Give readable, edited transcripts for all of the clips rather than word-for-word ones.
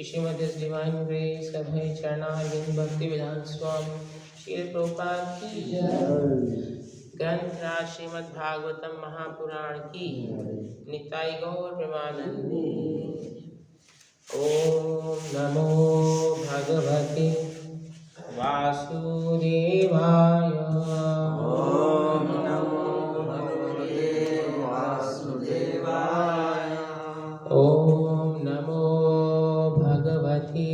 Shrimad divine grace अभय चरणारविंद भक्ति विधान स्वामी श्री प्रभुपाद की जय। ग्रंथ राज श्रीमद् भागवतम महापुराण की निताई गौर प्रेमानंदे। ओम नमो भगवते वासुदेवाय। ओम नमो भगवते वासुदेवाय। ओम नमो भगवते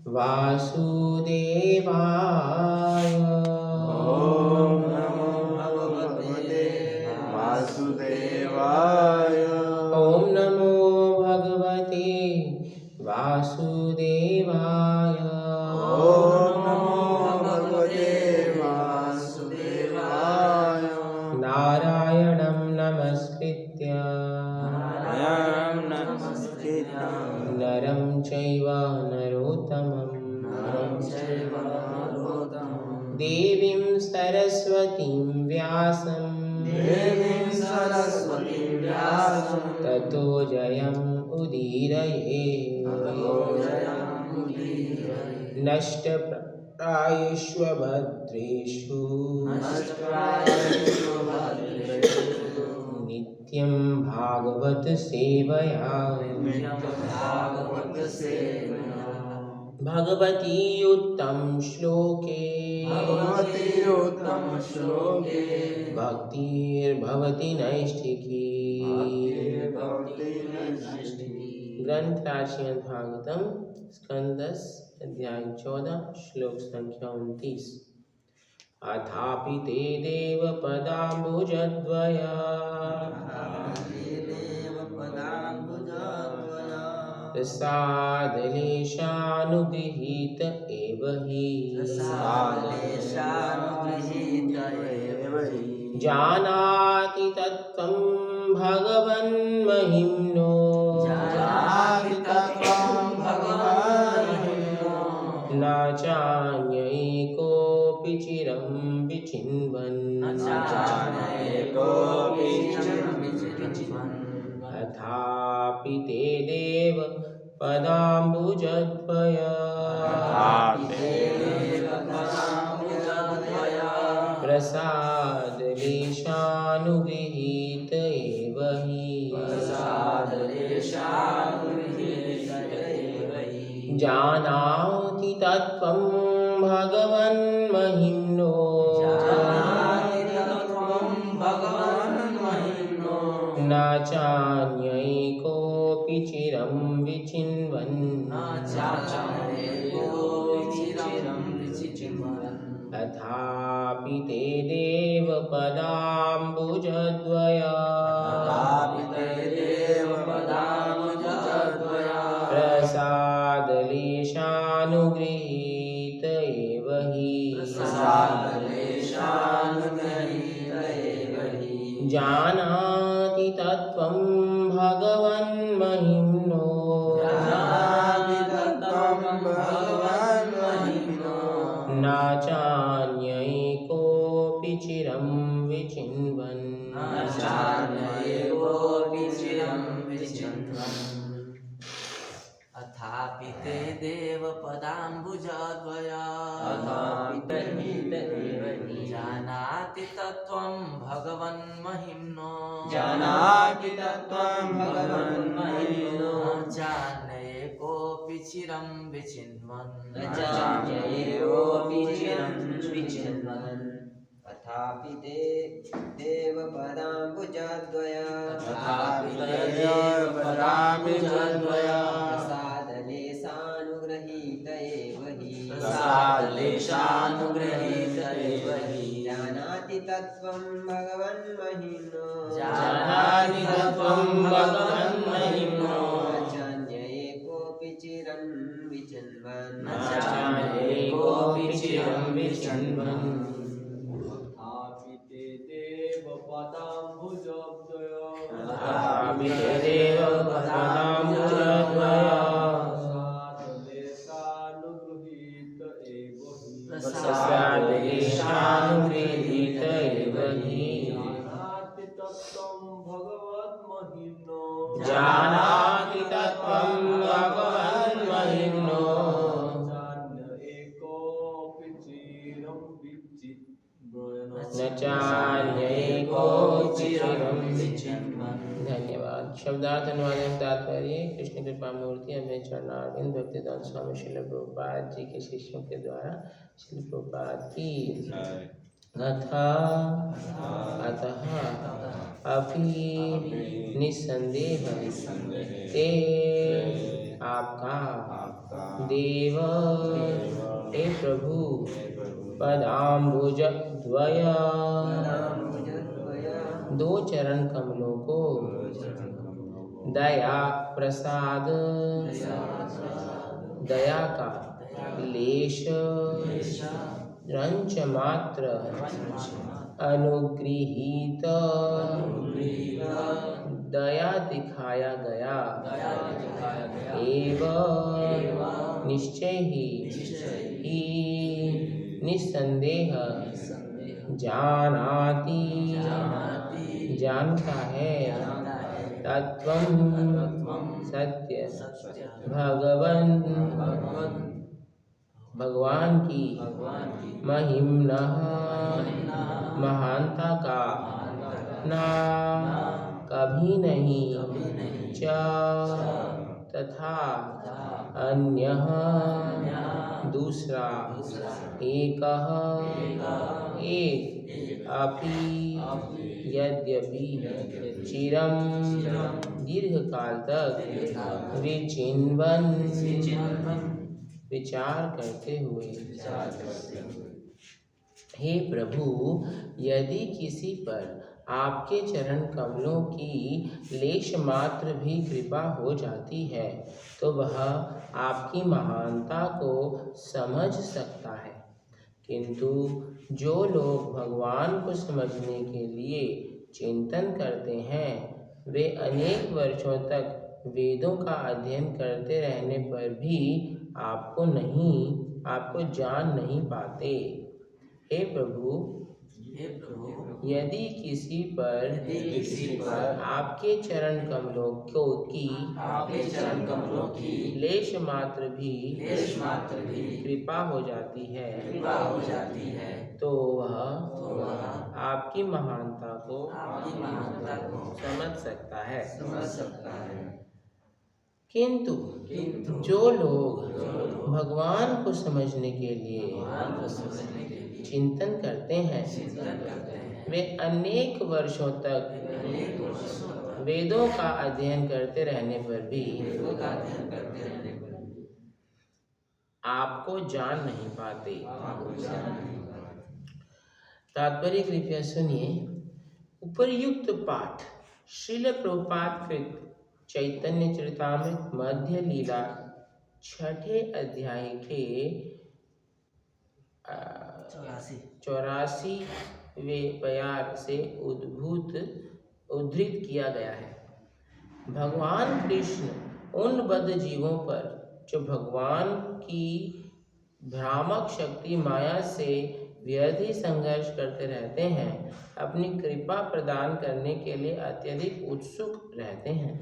वासुदेवाय। ओम नमो भगवते वासुदेवाय। ओम नमो भगवते वासुदेवाय। ओम नमो भगवते वासुदेवाय। नारायणं नमस्कृत्य नारायणं नमस्कृत्य नरं चैव नरोत्तमं देवीं सरस्वतीं व्यासं देवीं सरस्वतीं व्यासं ततो जयमुदीरये। नष्टप्रायेषु भद्रेषु नित्यं भागवत सेवया भगवती उत्तम श्लोके भक्तिर्भवति नैष्ठिकी। ग्रंथ राज श्रीमद् भागवतम स्कंद 10 अध्याय 14 श्लोक संख्या 29। अथापि ते देव पदाम्बुजद्वया प्रसादलेशानुगृहीत एव हि जानाति तत्त्वं भगवन्महिम्नो न चान्यैकोऽपि चिरं विचिन्वन्। अथापि ते देव पदाम्बुजद्वया प्रसादलेशानुगृहीत एव हि जानाति तत्त्वं भगवन्महिम्नो न चान्यैकोऽपि चिरं विचिन्वन्। अथापि ते देव पदाम्बुजद्वया प्रसादलेशानुगृहीत एव हि जानाति तत्त्वं भगवन्महिम्नो न चान्यैकोऽपि चिरं विचिन्वन्। अथापि ते देव पदाम्बुजद्वया जानाति तत्त्वं भगवन्महिम्नो न चान्यैकोऽपि चिरं विचिन्वन्। अथापि ते देव पदाम्बुजद्वया प्रसादलेशानुगृहीत एव हि जानाति तत्त्वं भगवन्महिम्नो चान्यैकोऽपि चिरं विचिन्वन्। अथापि ते देव पदाम्बुजद्वया प्रसादलेशानुगृहीत एव हि जानाति तत्त्वं भगवन्महिम्नो जानाति तत्त्वं भगवन् न चान्येकोऽपि चिरं विचिन्वन्। धन्यवाद। शब्दार्थ अनुवाद तात्पर्य कृष्ण कृपा मूर्ति अभय चरणारविंद भक्तिदान स्वामी श्रील प्रभुपाद जी के शिष्यों के द्वारा श्रील प्रभुपाद की अतः अभी निस्संदेह ते आपका देव हे प्रभु पदाम्बुज द्वय दो चरण कमलों को दया प्रसाद दया का लेश रंच मात्र अनुगृहीत दया दिखाया गया एवं निश्चय ही निस्संदेह जानाति जानता है तत्वं सत्य भगवान की महिम्नः महानता का ना कभी नहीं च तथा अन्यः दूसरा एक अपि यद्यपि चिरम दीर्घ काल तक विचिन्वन विचार करते हुए हे प्रभु यदि किसी पर आपके चरण कमलों की लेश मात्र भी कृपा हो जाती है तो वह आपकी महानता को समझ सकता है, किंतु जो लोग भगवान को समझने के लिए चिंतन करते हैं वे अनेक वर्षों तक वेदों का अध्ययन करते रहने पर भी आपको जान नहीं पाते। हे प्रभु यदि किसी पर आपके चरण कमलों की लेश मात्र भी कृपा हो जाती है तो वह आपकी महानता को समझ सकता है। किंतु जो लोग भगवान को समझने के लिए चिंतन करते हैं वे अनेक वर्षों तक वेदों का अध्ययन करते रहने पर भी आपको जान नहीं पाते। तात्पर्य कृपया सुनिए। उपर्युक्त पाठ श्रील प्रभुपाद कृत चैतन्य चरितामृत मध्य लीला 6ठे अध्याय के 84वें प्यार से उद्धृत किया गया है। भगवान कृष्ण उन बद्ध जीवों पर जो भगवान की भ्रामक शक्ति माया से व्यर्थ ही संघर्ष करते रहते हैं अपनी कृपा प्रदान करने के लिए अत्यधिक उत्सुक रहते हैं।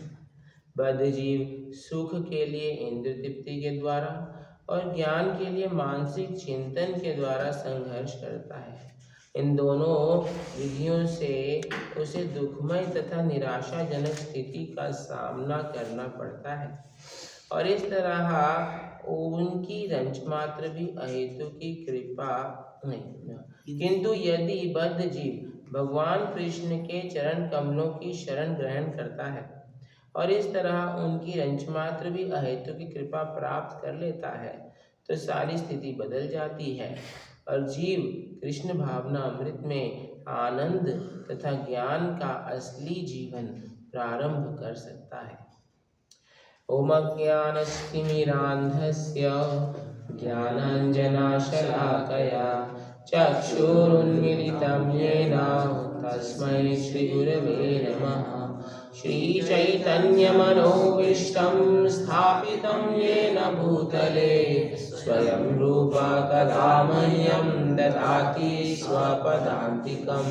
बद्ध जीव सुख के लिए इंद्र तृप्ति के द्वारा और ज्ञान के लिए मानसिक चिंतन के द्वारा संघर्ष करता है। इन दोनों विधियों से उसे दुखमय तथा निराशाजनक स्थिति का सामना करना पड़ता है और इस तरह उनकी रंच मात्र भी अहेतु की कृपा नहीं। किंतु यदि बद्ध जीव भगवान कृष्ण के चरण कमलों की शरण ग्रहण करता है और इस तरह उनकी रंच मात्र भी अहेतु की कृपा प्राप्त कर लेता है तो सारी स्थिति बदल जाती है और जीव कृष्ण भावना अमृत में आनंद तथा ज्ञान का असली जीवन प्रारंभ कर सकता है। ओम अज्ञानतिमिरान्धस्य ज्ञानाञ्जनशलाकया चक्षुरुन्मीलितं येन तस्मै श्रीगुरवे नमः। श्रीचैतन्यमनोभीष्टं स्थापितं येन भूतले स्वयं रूप कदा मह्यं ददाति स्वपदान्तिकं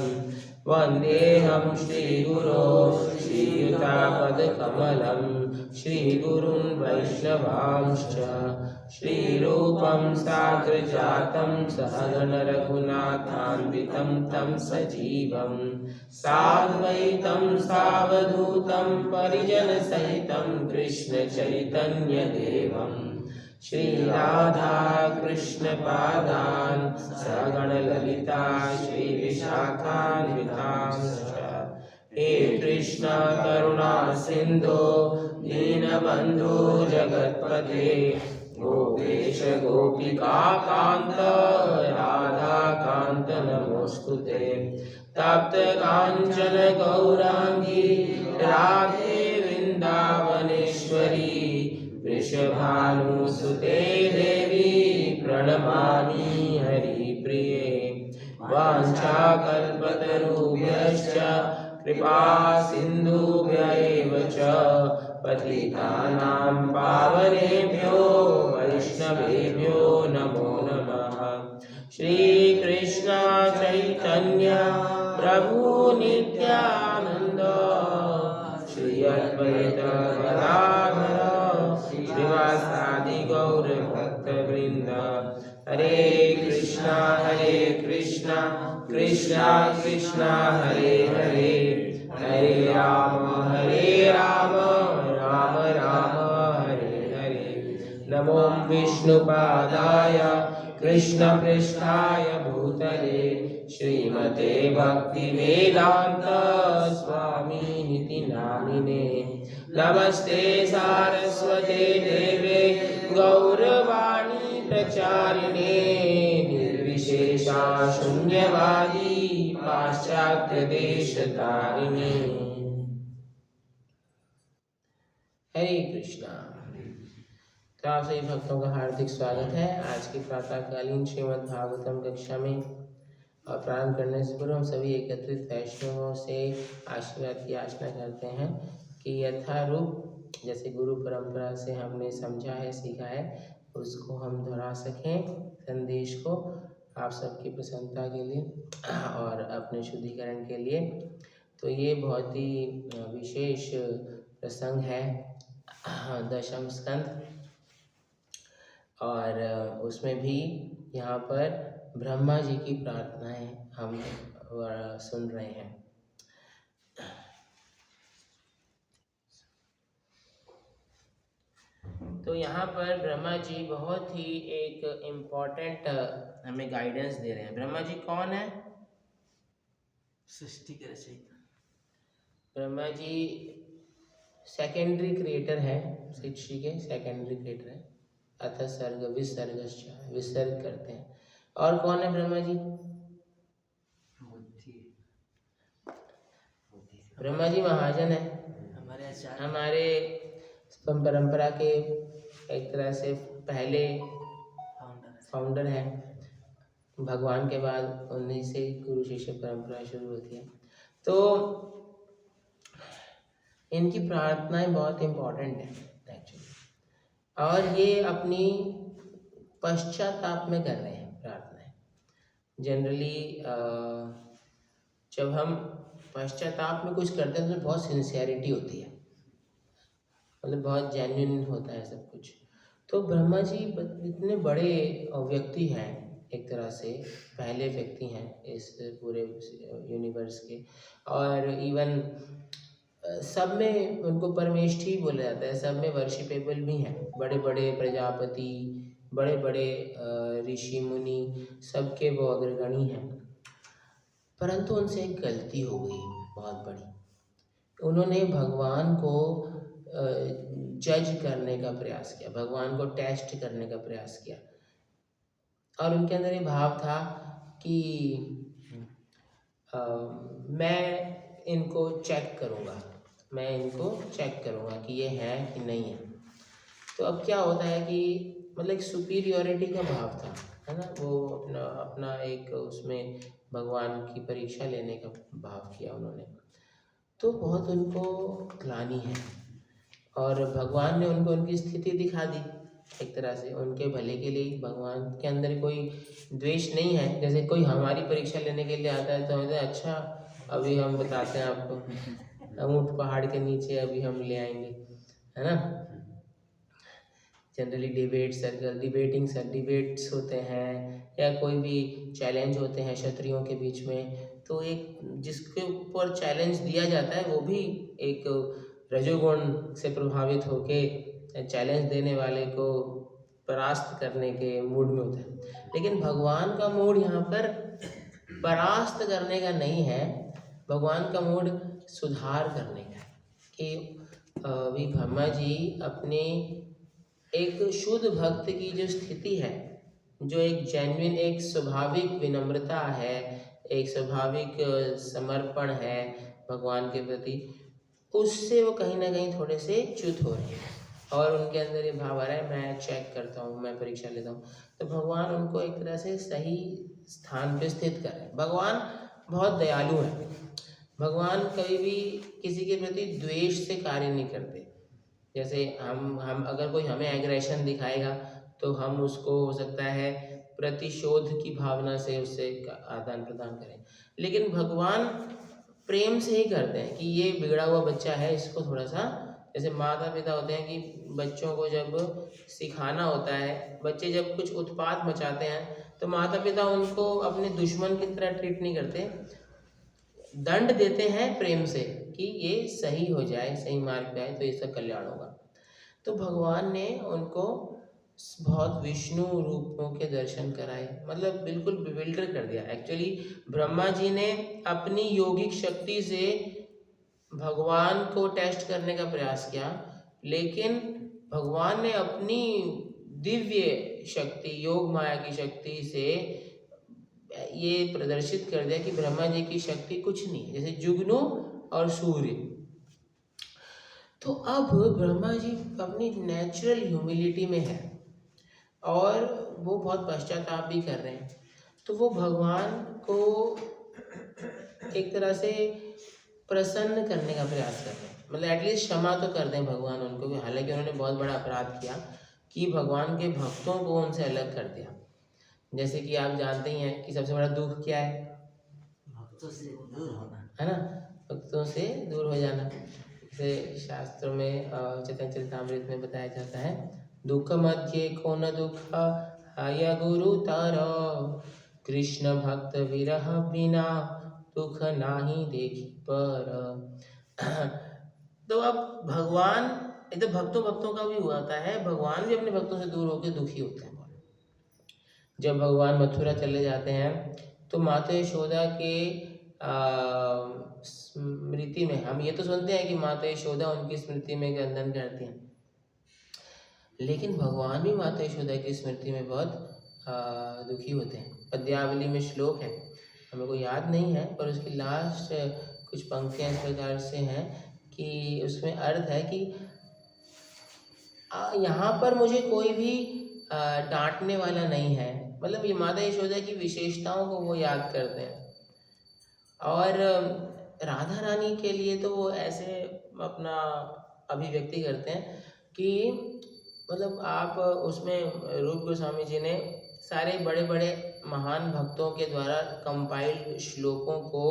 वन्देऽहं श्रीगुरो श्रीयुतापदकमलं श्रीगुरुं वैष्णवांश्च श्रीरूपं साग्रजातं सहगण रघुनाथान्वितं तं सजीवं साद्वैतं सावधूतं परिजनसहितं कृष्णचैतन्यदेवं श्रीराधा कृष्णपादान् सगणललिता श्रीविशाखान्वितांश्च हे कृष्ण करुणा सिन्धो दीनबन्धो जगत्पते गोपेश गोपिकान्त राधाकान्त नमोऽस्तुते तप्त काञ्चन गौराङ्गी राधे वृन्दावनेश्वरी वृषभानुसुते देवी प्रणमामि हरिप्रिये वाञ्छाकल्पतरुभ्यश्च कृपा सिन्धुभ्य एव च पतितानां पावनेभ्यो वैष्णवेभ्यो नमो नमः श्रीकृष्ण चैतन्य प्रभु नित्यानन्द श्री अद्वैत गदाधर श्रीवासादि गौर भक्तवृंद हरे कृष्णा कृष्णा कृष्णा हरे हरे हरे राम राम राम हरे हरे नमो विष्णुपादाय कृष्णपृष्ठाय भूतले श्रीमते भक्तिवेदान्त स्वामिनिति नामिने नमस्ते सारस्वते देवे गौरवाणी प्रचारिणे निर्विशेषा शून्यवादी पाश्चात्य देशतारिणे। हरे कृष्णा। तो आप सभी भक्तों का हार्दिक स्वागत है आज की प्रातःकालीन श्रीमद् भागवतम कक्षा में। और प्रारंभ करने से पूर्व हम सभी एकत्रित वैष्णवों से आशीर्वाद की याचना करते हैं कि यथारूप जैसे गुरु परंपरा से हमने समझा है सीखा है उसको हम दोहरा सकें संदेश को आप सबकी प्रसन्नता के लिए और अपने शुद्धिकरण के लिए। तो ये बहुत ही विशेष प्रसंग है दशम स्कंद और उसमें भी यहाँ पर ब्रह्मा जी की प्रार्थनाएं हम सुन रहे हैं। तो यहाँ पर ब्रह्मा जी बहुत ही एक इम्पोर्टेंट हमें गाइडेंस दे रहे हैं। ब्रह्मा जी कौन है? सृष्टि के रचयिता। ब्रह्मा जी सेकेंडरी क्रिएटर है, सृष्टि के सेकेंडरी क्रिएटर है। अथ सर्ग विसर्गश्च विसर्ग करते हैं। और कौन है ब्रह्मा जी? ब्रह्मा जी महाजन है, हमारे आचार्य, हमारे परंपरा के एक तरह से पहले फाउंडर है। भगवान के बाद उन्हीं से गुरु शिष्य परंपरा शुरू होती है। तो इनकी प्रार्थनाएं बहुत इम्पोर्टेंट है एक्चुअली, और ये अपनी पश्चाताप में कर रहे हैं प्रार्थनाएं। जनरली जब हम पश्चाताप में कुछ करते हैं तो बहुत सिंसियरिटी होती है, मतलब बहुत जेन्युइन होता है सब कुछ। तो ब्रह्मा जी इतने बड़े व्यक्ति हैं, एक तरह से पहले व्यक्ति हैं इस पूरे यूनिवर्स के, और इवन सब में उनको परमेष्ठी बोला जाता है, सब में वर्शिपेबल भी हैं। बड़े बड़े प्रजापति, बड़े बड़े ऋषि मुनि, सबके वो अग्रगणी हैं। परंतु उनसे एक गलती हो गई बहुत बड़ी। उन्होंने भगवान को जज करने का प्रयास किया, भगवान को टेस्ट करने का प्रयास किया, और उनके अंदर ये भाव था कि मैं इनको चेक करूँगा, मैं इनको चेक करूँगा कि ये है कि नहीं है। तो अब क्या होता है कि मतलब एक सुपीरियॉरिटी का भाव था, है ना, वो अपना एक उसमें भगवान की परीक्षा लेने का भाव किया उन्होंने। तो बहुत उनको ग्लानि है, और भगवान ने उनको उनकी स्थिति दिखा दी एक तरह से उनके भले के लिए। भगवान के अंदर कोई द्वेष नहीं है। जैसे कोई हमारी परीक्षा लेने के लिए आता है तो हमें अच्छा अभी हम बताते हैं आपको, हम ऊँट पहाड़ के नीचे अभी हम ले आएंगे, है ना। जनरली डिबेट्स होते हैं या कोई भी चैलेंज होते हैं क्षत्रियों के बीच में, तो एक जिसके ऊपर चैलेंज दिया जाता है वो भी एक रजोगुण से प्रभावित होके चैलेंज देने वाले को परास्त करने के मूड में होता है। लेकिन भगवान का मूड यहाँ पर परास्त करने का नहीं है, भगवान का मूड सुधार करने का है। कि अभी ब्रह्मा जी अपने एक शुद्ध भक्त की जो स्थिति है, जो एक जेन्युइन, एक स्वाभाविक विनम्रता है, एक स्वाभाविक समर्पण है भगवान के प्रति, उससे वो कहीं ना कहीं थोड़े से च्युत हो रहे हैं और उनके अंदर ये भाव आ रहा है मैं चेक करता हूँ, मैं परीक्षा लेता हूँ। तो भगवान उनको एक तरह से सही स्थान पे स्थित कर रहे हैं। भगवान बहुत दयालु है। भगवान कभी भी किसी के प्रति द्वेष से कार्य नहीं करते। जैसे हम अगर कोई हमें एग्रेशन दिखाएगा तो हम उसको हो सकता है प्रतिशोध की भावना से उससे आदान प्रदान करें, लेकिन भगवान प्रेम से ही करते हैं कि ये बिगड़ा हुआ बच्चा है, इसको थोड़ा सा, जैसे माता पिता होते हैं कि बच्चों को जब सिखाना होता है, बच्चे जब कुछ उत्पात मचाते हैं तो माता पिता उनको अपने दुश्मन की तरह ट्रीट नहीं करते, दंड देते हैं प्रेम से कि ये सही हो जाए, सही मार्ग पे आए तो इसका कल्याण होगा। तो भगवान ने उनको बहुत विष्णु रूपों के दर्शन कराए, मतलब बिल्कुल बिविल्डर कर दिया। एक्चुअली ब्रह्मा जी ने अपनी योगिक शक्ति से भगवान को टेस्ट करने का प्रयास किया, लेकिन भगवान ने अपनी दिव्य शक्ति, योग माया की शक्ति से ये प्रदर्शित कर दिया कि ब्रह्मा जी की शक्ति कुछ नहीं है, जैसे जुगनू और सूर्य। तो अब ब्रह्मा जी अपनी नेचुरल ह्यूमिलिटी में है और वो बहुत पश्चाताप भी कर रहे हैं। तो वो भगवान को एक तरह से प्रसन्न करने का प्रयास कर रहे हैं, मतलब एटलीस्ट क्षमा तो कर दें भगवान उनको, हालांकि उन्होंने बहुत बड़ा अपराध किया कि भगवान के भक्तों को उनसे अलग कर दिया। जैसे कि आप जानते ही हैं कि सबसे बड़ा दुख क्या है? भक्तों से दूर होना, है ना, भक्तों से दूर हो जाना। जैसे शास्त्रों में चैतन्य चरितामृत में बताया जाता है, दुख मध्य को न दुख हय गुरु तारो, कृष्ण भक्त विरह बिना दुख नाही देखी पर। तो अब भगवान, ये तो भक्तों का भी होता है, भगवान भी अपने भक्तों से दूर होकर दुखी होते हैं। जब भगवान मथुरा चले जाते हैं तो माता यशोदा के स्मृति में, हम ये तो सुनते हैं कि माता यशोदा उनकी स्मृति में क्रंदन करती हैं, लेकिन भगवान भी माता यशोदा की स्मृति में बहुत दुखी होते हैं। पद्यावली में श्लोक है, हमें को याद नहीं है, पर उसकी लास्ट कुछ पंक्तियाँ इस प्रकार से हैं कि उसमें अर्थ है कि यहाँ पर मुझे कोई भी डांटने वाला नहीं है, मतलब ये माता यशोदा की विशेषताओं को वो याद करते हैं। और राधा रानी के लिए तो वो ऐसे अपना अभिव्यक्ति करते हैं कि मतलब आप उसमें रूप गोस्वामी जी ने सारे बड़े बड़े महान भक्तों के द्वारा कंपाइल्ड श्लोकों को,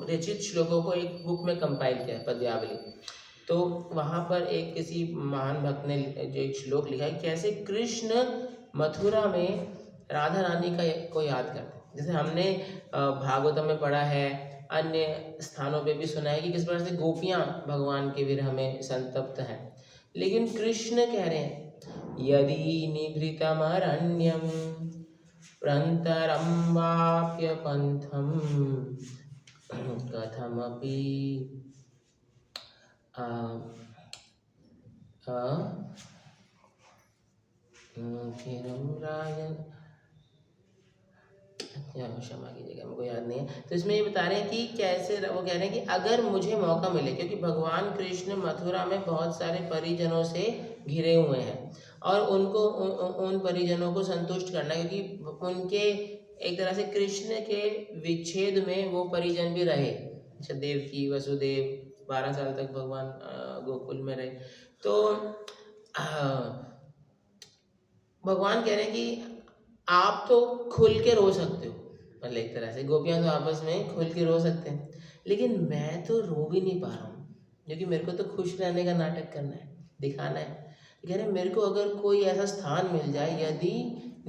रचित श्लोकों को एक बुक में कंपाइल किया है, पद्यावली। तो वहाँ पर एक किसी महान भक्त ने जो एक श्लोक लिखा है, कैसे कृष्ण मथुरा में राधा रानी को याद करते हैं। जैसे हमने भागवतम में पढ़ा है, अन्य स्थानों पे भी सुना है कि किस प्रकार से गोपियाँ भगवान के विरह में संतप्त हैं, लेकिन कृष्ण कह रहे हैं यदि निभृतमरण्यम प्रन्तरं वाप्य पंथम कथमपि क्षमा कीजिएगा, मेरे को याद नहीं है। तो इसमें ये बता रहे हैं कि कैसे, वो कह रहे हैं कि अगर मुझे मौका मिले, क्योंकि भगवान कृष्ण मथुरा में बहुत सारे परिजनों से घिरे हुए हैं और उनको उन परिजनों को संतुष्ट करना, क्योंकि उनके एक तरह से कृष्ण के विच्छेद में वो परिजन भी रहे। अच्छा, देवकी वसुदेव 12 साल तक भगवान गोकुल में रहे, तो भगवान कह रहे हैं कि आप तो खुल के रो सकते हो, मतलब एक तरह से गोपियां तो आपस में खुल के रो सकते हैं, लेकिन मैं तो रो भी नहीं पा रहा हूँ, क्योंकि मेरे को तो खुश रहने का नाटक करना है, दिखाना है। तो कह रहे हैं मेरे को अगर कोई ऐसा स्थान मिल जाए, यदि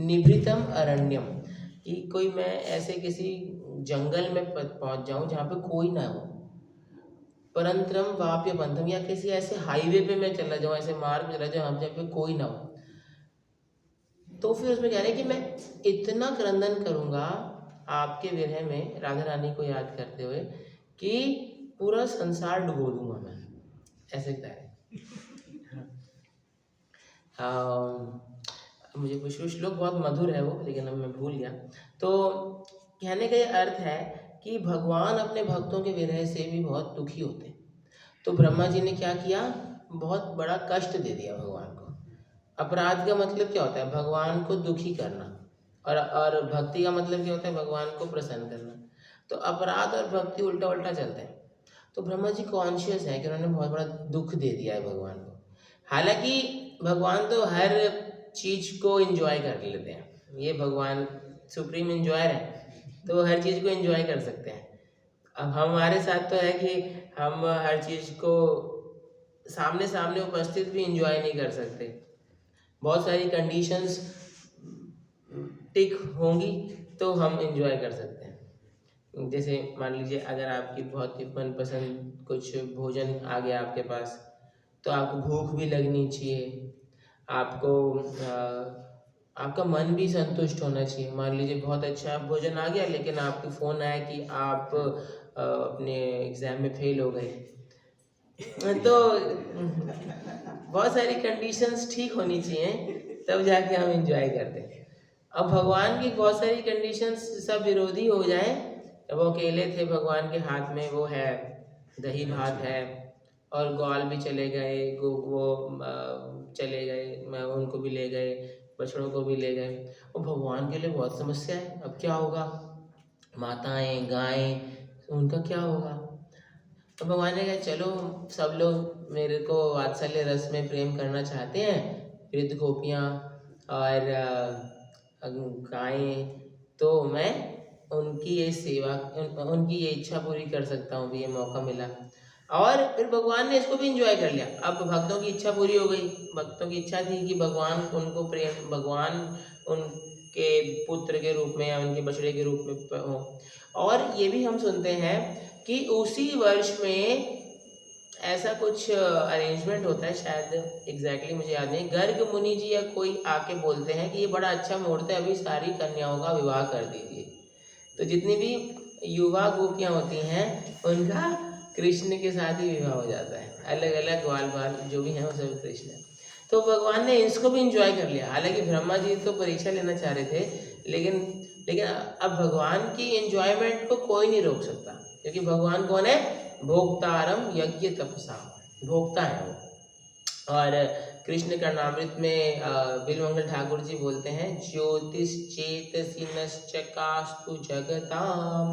निभृतम अरण्यम, कि कोई मैं ऐसे किसी जंगल में पहुंच जाऊं जहाँ पे कोई ना हो, परंतरम वाप्य पंथम, या किसी ऐसे हाईवे पे मैं चला जाऊँ, ऐसे मार्ग चला जाऊँ जहाँ पे कोई ना हो, तो फिर उसमें कह रहे हैं कि मैं इतना क्रंदन करूँगा आपके विरह में, राधा रानी को याद करते हुए, कि पूरा संसार डुबो दूंगा मैं, ऐसे कह रहे हैं। मुझे कुछ श्लोक बहुत मधुर है वो, लेकिन अब मैं भूल गया। तो कहने का ये अर्थ है कि भगवान अपने भक्तों के विरह से भी बहुत दुखी होते हैं। तो ब्रह्मा जी ने क्या किया, बहुत बड़ा कष्ट दे दिया भगवान को। अपराध का मतलब क्या होता है, भगवान को दुखी करना, और भक्ति का मतलब क्या होता है, भगवान को प्रसन्न करना। तो अपराध और भक्ति उल्टा उल्टा चलता है। तो ब्रह्मा जी कॉन्शियस है कि उन्होंने बहुत बड़ा दुख दे दिया है भगवान को। हालांकि भगवान तो हर चीज को एंजॉय कर लेते हैं, ये भगवान सुप्रीम एंजॉयर है, तो हर चीज को एंजॉय कर सकते हैं। अब हमारे साथ तो है कि हम हर चीज को सामने सामने उपस्थित भी एंजॉय नहीं कर सकते। बहुत सारी कंडीशंस टिक होंगी तो हम एंजॉय कर सकते हैं। जैसे मान लीजिए अगर आपकी बहुत ही मनपसंद कुछ भोजन आ गया आपके पास, तो आपको भूख भी लगनी चाहिए, आपको आपका मन भी संतुष्ट होना चाहिए। मान लीजिए बहुत अच्छा भोजन आ गया, लेकिन आपको फ़ोन आया कि आप अपने एग्ज़ाम में फेल हो गए, तो बहुत सारी कंडीशंस ठीक होनी चाहिए, तब जाके हम एंजॉय करते हैं। अब भगवान की बहुत सारी कंडीशंस सब विरोधी हो जाए, जब वो अकेले थे, भगवान के हाथ में वो है दही भात है, और ग्वाल भी चले गए, चले गए, उनको भी ले गए, बछड़ों को भी ले गए, और भगवान के लिए बहुत समस्या है। अब क्या होगा, माताएं गायें, उनका क्या होगा। तो भगवान ने कहा चलो सब लोग मेरे को वात्सल्य रस में प्रेम करना चाहते हैं, वृद्ध गोपियाँ और गायें, तो मैं उनकी ये सेवा, उनकी ये इच्छा पूरी कर सकता हूँ, भी ये मौका मिला। और फिर भगवान ने इसको भी इंजॉय कर लिया। अब भक्तों की इच्छा पूरी हो गई, भक्तों की इच्छा थी कि भगवान उनको प्रेम, भगवान उनके पुत्र के रूप में या उनके बछड़े के रूप में हो। और ये भी हम सुनते हैं कि उसी वर्ष में ऐसा कुछ अरेंजमेंट होता है, शायद एग्जैक्टली मुझे याद नहीं, गर्ग मुनि जी या कोई आके बोलते हैं कि ये बड़ा अच्छा मुहूर्त है, अभी सारी कन्याओं का विवाह कर दीजिए। तो जितनी भी युवा गोपियाँ होती हैं उनका कृष्ण के साथ ही विवाह हो जाता है, अलग अलग ग्वाल बाल जो भी हैं वो सब कृष्ण। तो भगवान ने इसको भी इंजॉय कर लिया। हालांकि ब्रह्मा जी तो परीक्षा लेना चाह रहे थे, लेकिन अब भगवान की एंजॉयमेंट को कोई नहीं रोक सकता, क्योंकि भगवान कौन है, भोक्तारम यज्ञ तपसा, भोक्ता है वो। और कृष्ण कर्णामृत में बिलमंगल ठाकुर जी बोलते हैं, ज्योतिश्चेतसि नश्चकास्तु जगताम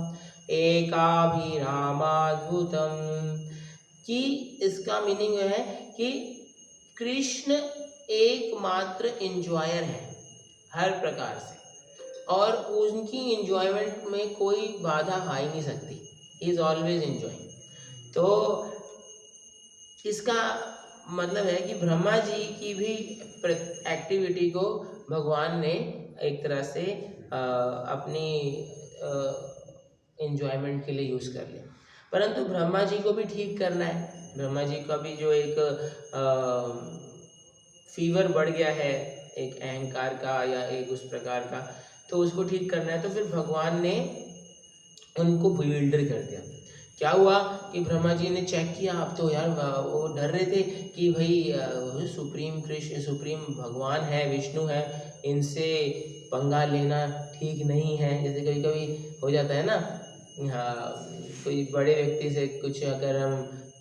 एकाभिरामाद्भुतम, कि इसका मीनिंग है कि कृष्ण एकमात्र एंजॉयर है हर प्रकार से, और उनकी एंजॉयमेंट में कोई बाधा आ ही नहीं सकती, ही इज ऑलवेज एंजॉइंग। तो इसका मतलब है कि ब्रह्मा जी की भी एक्टिविटी को भगवान ने एक तरह से अपनी एंजॉयमेंट के लिए यूज़ कर लिया। परंतु ब्रह्मा जी को भी ठीक करना है, ब्रह्मा जी का भी जो एक फीवर बढ़ गया है, एक अहंकार का या एक उस प्रकार का, तो उसको ठीक करना है। तो फिर भगवान ने उनको बिल्डर कर दिया। क्या हुआ कि ब्रह्मा जी ने चेक किया, अब तो यार वो डर रहे थे कि भाई सुप्रीम कृष्ण, सुप्रीम भगवान है, विष्णु है, इनसे पंगा लेना ठीक नहीं है। जैसे कभी कभी हो जाता है ना, हाँ, कोई बड़े व्यक्ति से कुछ अगर हम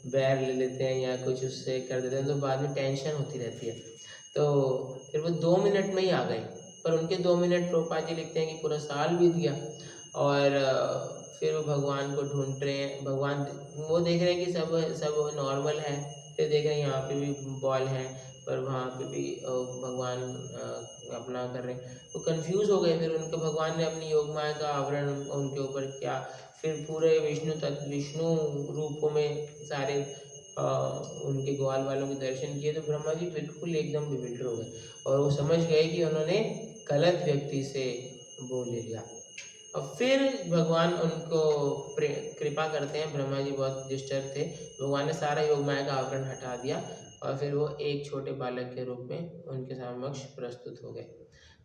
बैर ले लेते हैं या कुछ उससे कर देते हैं तो बाद में टेंशन होती रहती है। तो फिर वो 2 मिनट में ही आ गए, पर उनके 2 मिनट प्रभुपाद जी लिखते हैं कि पूरा साल बीत गया। और फिर वो भगवान को ढूंढ रहे हैं, भगवान वो देख रहे हैं कि सब नॉर्मल है, फिर देख रहे हैं यहाँ पे भी बॉल है, पर वहाँ पे भी भगवान अपना कर रहे हैं। वो कंफ्यूज हो गए, फिर उनके भगवान ने अपनी योग माया का आवरण उनके ऊपर किया। फिर पूरे विष्णु रूपों में सारे उनके ग्वाल वालों के दर्शन किए, तो ब्रह्मा जी बिल्कुल एकदम बिविल्डर हो गए और वो समझ गए कि उन्होंने गलत व्यक्ति से वो ले लिया। और फिर भगवान उनको कृपा करते हैं। ब्रह्मा जी बहुत डिस्टर्ब थे, भगवान ने सारा योग माया का आवरण हटा दिया और फिर वो एक छोटे बालक के रूप में उनके समक्ष प्रस्तुत हो गए।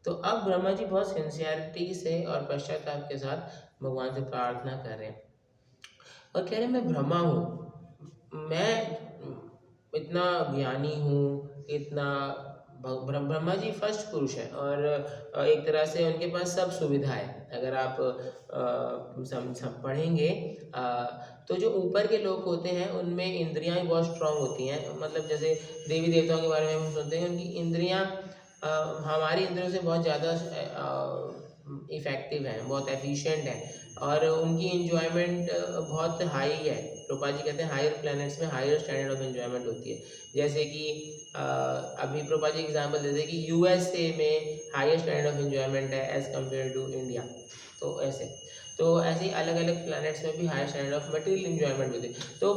तो अब ब्रह्मा जी बहुत सिंसियरिटी से और पश्चाताप के साथ भगवान से प्रार्थना कर रहे हैं और कह रहे हैं मैं ब्रह्मा हूँ, मैं इतना ज्ञानी हूँ, इतना ब्रह्मा जी फर्स्ट पुरुष है और एक तरह से उनके पास सब सुविधा है। अगर आप सब पढ़ेंगे तो जो ऊपर के लोग होते हैं उनमें इंद्रियां भी बहुत स्ट्रांग होती हैं। मतलब जैसे देवी देवताओं के बारे में हम सुनते हैं, उनकी इंद्रियां हमारी इंद्रियों से बहुत ज़्यादा इफ़ेक्टिव हैं, बहुत एफिशिएंट हैं और उनकी इन्जॉयमेंट बहुत हाई है। रूपा जी कहते हैं हायर प्लैनेट्स में हायर स्टैंडर्ड ऑफ एन्जॉयमेंट होती है। जैसे कि अभी रूपा जी एग्जाम्पल देते हैं कि यूएसए में हायर स्टैंडर्ड ऑफ एन्जॉयमेंट है एज़ कम्पेयर टू इंडिया। तो ऐसे ही अलग अलग प्लैनेट्स में भी higher standard of material enjoyment होती है। तो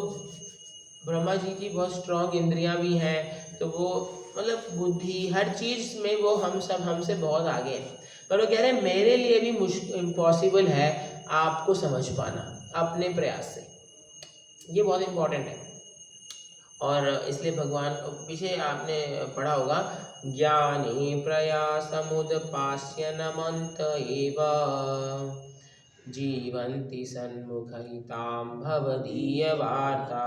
ब्रह्मा जी की बहुत स्ट्रॉन्ग इंद्रियां भी हैं, तो वो मतलब बुद्धि हर चीज़ में वो हमसे बहुत आगे हैं। पर वो कह रहे हैं मेरे लिए भी इम्पॉसिबल है आपको समझ पाना अपने प्रयास से, ये बहुत इम्पोर्टेंट है। और इसलिए भगवान पीछे आपने पढ़ा होगा, ज्ञानी प्रयासमुदपास्य नमन्त एव जीवन्ति सन्मुखहितां भवदीयवार्तां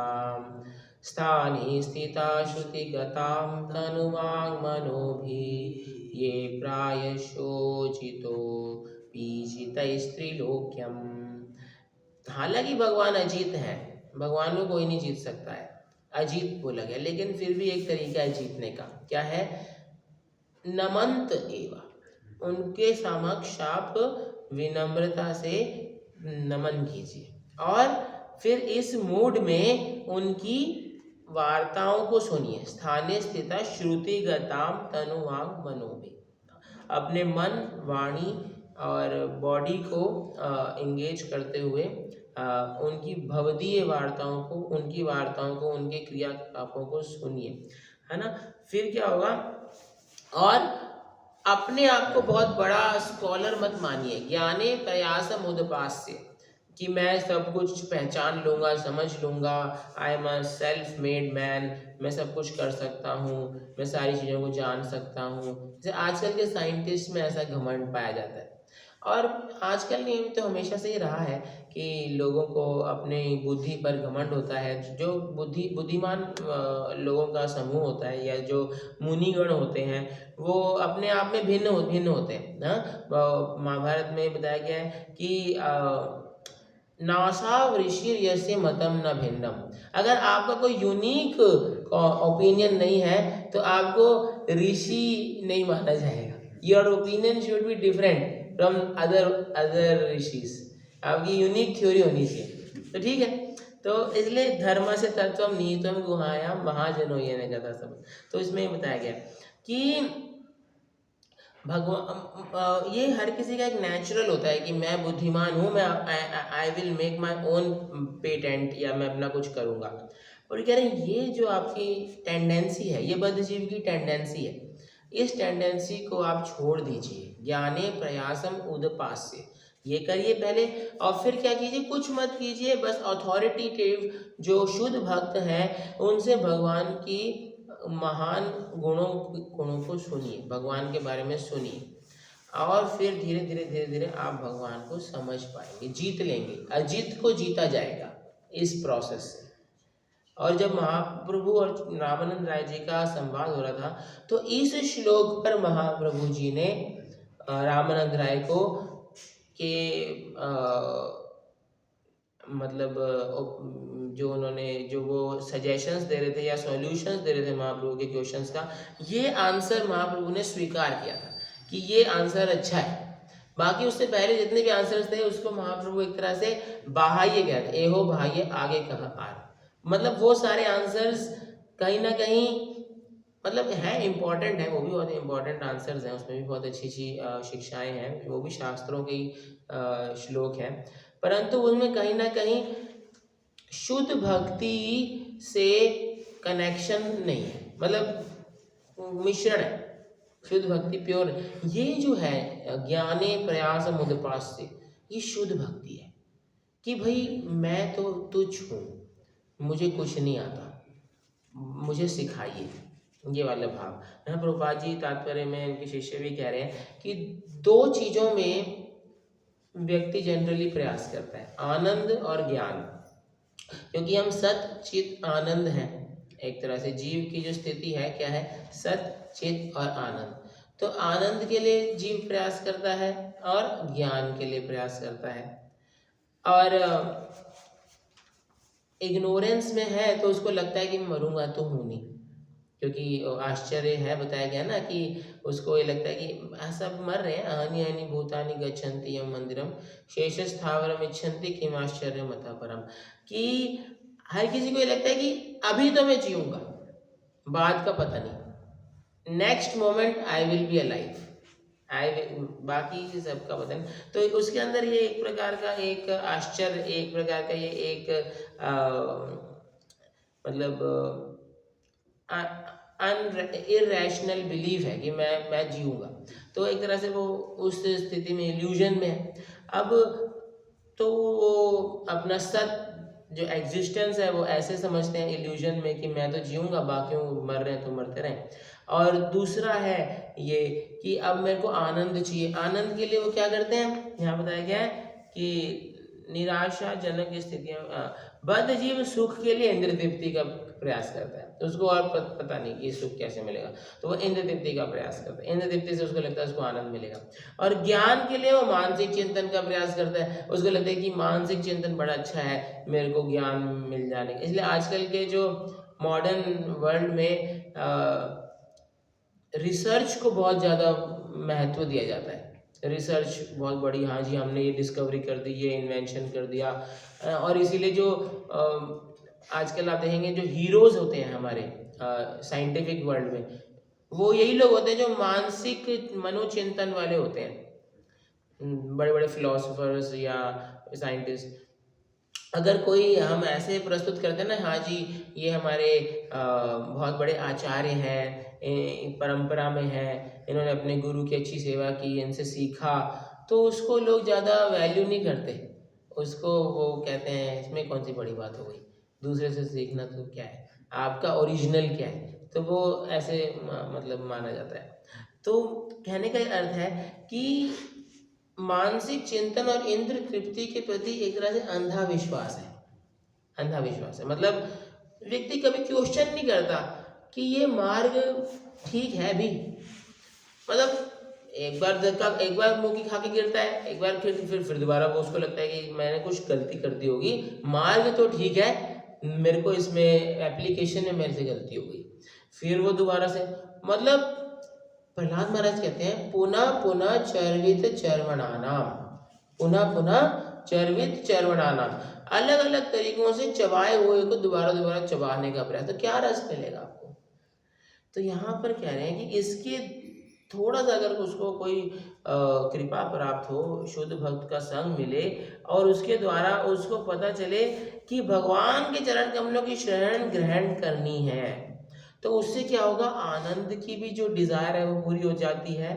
स्थाने स्थिता श्रुतिगतां तनुवाङ्मनोभिः ये प्रायशोचितो पीजितैस्त्रिलोक्यम्। हालांकि भगवान अजीत हैं, भगवान को कोई नहीं जीत सकता है, अजीत बोला गया, लेकिन फिर भी एक तरीका है जीतने का। क्या है? नमन्त एव, उनके समक्ष आप विनम्रता से नमन कीजिए और फिर इस मूड में उनकी वार्ताओं को सुनिए। स्थाने स्थिता श्रुतिगताम तनुवांग मनोभि, अपने मन, वाणी और बॉडी को इंगेज करते हुए उनकी भवदीय वार्ताओं को, उनके क्रियाकलापों को सुनिए, है ना। फिर क्या होगा? और अपने आप को बहुत बड़ा स्कॉलर मत मानिए। ज्ञाने प्रयासम उदपास्य, कि मैं सब कुछ पहचान लूँगा, समझ लूँगा, I am a self made man, मैं सब कुछ कर सकता हूँ, मैं सारी चीज़ों को जान सकता हूँ। जैसे आजकल के साइंटिस्ट में ऐसा घमंड पाया जाता है। और आजकल नहीं तो हमेशा से ही रहा है कि लोगों को अपने बुद्धि पर घमंड होता है। जो बुद्धिमान लोगों का समूह होता है या जो मुनिगण होते हैं वो अपने आप में भिन्न होते हैं ना। महाभारत में बताया गया है कि नासा ऋषि यस्य मतम न भिन्नम। अगर आपका कोई यूनिक ओपिनियन नहीं है तो आपको ऋषि नहीं माना जाएगा। Your opinion should be different from other rishis, आपकी यूनिक थ्योरी होनी चाहिए। तो ठीक है, तो इसलिए धर्म से तत्वम निहितम गुहायाम महाजनो ये ने कहा सब। तो इसमें बताया गया कि भगवान, ये हर किसी का एक नेचुरल होता है कि मैं बुद्धिमान हूँ, मैं I will make my own patent, या मैं अपना कुछ करूँगा। और कह रहे हैं ये जो आपकी टेंडेंसी है, ये बद्धजीव की टेंडेंसी है, इस टेंडेंसी को आप छोड़ दीजिए। ज्ञाने प्रयासम उदपास्य, ये करिए पहले, और फिर क्या कीजिए? कुछ मत कीजिए, बस अथॉरिटेटिव जो शुद्ध भक्त हैं उनसे भगवान की महान गुणों को सुनिए, भगवान के बारे में सुनिए, और फिर धीरे धीरे आप भगवान को समझ पाएंगे, जीत लेंगे। अजीत को जीता जाएगा इस प्रोसेस से। और जब महाप्रभु और रामानंद राय जी का संवाद हो रहा था तो इस श्लोक पर महाप्रभु जी ने रामानंद राय को के मतलब जो वो सजेशंस दे रहे थे या सॉल्यूशंस दे रहे थे महाप्रभु के क्वेश्चंस का, ये आंसर महाप्रभु ने स्वीकार किया था कि ये आंसर अच्छा है। बाकी उससे पहले जितने भी आंसर्स थे उसको महाप्रभु एक तरह से बाह्य कहते, एहो बाह्य आगे कहा आर, मतलब वो सारे आंसर्स कहीं ना कहीं मतलब है इम्पॉर्टेंट है, वो भी बहुत इम्पॉर्टेंट आंसर्स हैं, उसमें भी बहुत अच्छी अच्छी शिक्षाएं हैं, वो भी शास्त्रों के श्लोक हैं, परंतु उनमें कहीं ना कहीं शुद्ध भक्ति से कनेक्शन नहीं है, मतलब मिश्रण है, शुद्ध भक्ति प्योर। ये जो है ज्ञाने प्रयास मुदपास से, ये शुद्ध भक्ति है कि भाई मैं तो तुच्छ हूँ, मुझे कुछ नहीं आता, मुझे सिखाइए, ये वाला भाव। यहाँ प्रभुपाद जी तात्पर्य में इनके शिष्य भी कह रहे हैं कि दो चीज़ों में व्यक्ति जनरली प्रयास करता है, आनंद और ज्ञान, क्योंकि हम सत चित आनंद हैं। एक तरह से जीव की जो स्थिति है क्या है, सत चित और आनंद। तो आनंद के लिए जीव प्रयास करता है और ज्ञान के लिए प्रयास करता है, और इग्नोरेंस में है तो उसको लगता है कि मरूंगा तो हूँ नहीं, क्योंकि आश्चर्य है, बताया गया ना कि उसको ये लगता है कि सब मर रहे हैं, हानि हानि भूतानि गच्छन्ति यम मंदिरम शेष स्थावरम इच्छन्ति किम आश्चर्य मता परम, कि हर किसी को ये लगता है कि अभी तो मैं जीऊंगा, बाद का पता नहीं, next moment I will be alive, बाकी सबका पता नहीं। तो उसके अंदर ये एक प्रकार का एक आश्चर्य, एक प्रकार का ये एक मतलब इरैशनल बिलीफ है कि मैं जीऊंगा, तो एक तरह से वो उस स्थिति में इल्यूजन में है। अब तो वो अपना सत जो एग्जिस्टेंस है वो ऐसे समझते हैं इल्यूजन में कि मैं तो जीऊंगा, बाकी मर रहे हैं तो मरते रहें। और दूसरा है ये कि अब मेरे को आनंद चाहिए, आनंद के लिए वो क्या करते हैं, यहाँ बताया गया है कि निराशाजनक स्थितियां, बद्ध जीव सुख के लिए इंद्र तृप्ति का प्रयास करता है, तो उसको और पता नहीं कि सुख कैसे मिलेगा, तो वो इंद्र तृप्ति का प्रयास करता है, इंद्र तृप्ति से उसको लगता है उसको आनंद मिलेगा। और ज्ञान के लिए वो मानसिक चिंतन का प्रयास करता है, उसको लगता है कि मानसिक चिंतन बड़ा अच्छा है, मेरे को ज्ञान मिल जाने का। इसलिए आजकल के जो मॉडर्न वर्ल्ड में रिसर्च को बहुत ज़्यादा महत्व दिया जाता है, रिसर्च बहुत बड़ी, हाँ जी हमने ये डिस्कवरी कर दी, ये इन्वेंशन कर दिया, और इसीलिए जो आजकल आप देखेंगे जो हीरोज़ होते हैं हमारे साइंटिफिक वर्ल्ड में, वो यही लोग होते हैं जो मानसिक मनोचिंतन वाले होते हैं, बड़े बड़े फिलोसोफर्स या साइंटिस्ट। अगर कोई हम ऐसे प्रस्तुत करते हैं ना, हाँ जी ये हमारे बहुत बड़े आचार्य हैं, परंपरा में है, इन्होंने अपने गुरु की अच्छी सेवा की, इनसे सीखा, तो उसको लोग ज़्यादा वैल्यू नहीं करते, उसको वो कहते हैं इसमें कौन सी बड़ी बात हो गई, दूसरे से सीखना तो क्या है, आपका ओरिजिनल क्या है, तो वो ऐसे मतलब माना जाता है। तो कहने का अर्थ है कि मानसिक चिंतन और इंद्र तृप्ति के प्रति एक तरह से अंधा विश्वास है, अंधा विश्वास है, मतलब व्यक्ति कभी क्वेश्चन नहीं करता कि ये मार्ग ठीक है भी, मतलब एक बार मुंह की खा के गिरता है, एक बार फिर दोबारा वो उसको लगता है कि मैंने कुछ गलती कर दी होगी, मार्ग तो ठीक है, मेरे को इसमें एप्लीकेशन में मेरे से गलती हो गई, फिर वो दोबारा से, मतलब प्रहलाद महाराज कहते हैं पुनः पुनः चर्वित चर्वणानाम, पुनः पुनः चर्वित चर्वणानाम, अलग अलग तरीकों से चबाए हुए को दोबारा चबाने का प्रयास, तो क्या रस मिलेगा आपको। तो यहाँ पर कह रहे हैं कि इसके थोड़ा सा अगर उसको कोई कृपा प्राप्त हो, शुद्ध भक्त का संग मिले और उसके द्वारा उसको पता चले कि भगवान के चरण कमलों की शरण ग्रहण करनी है, तो उससे क्या होगा, आनंद की भी जो डिजायर है वो पूरी हो जाती है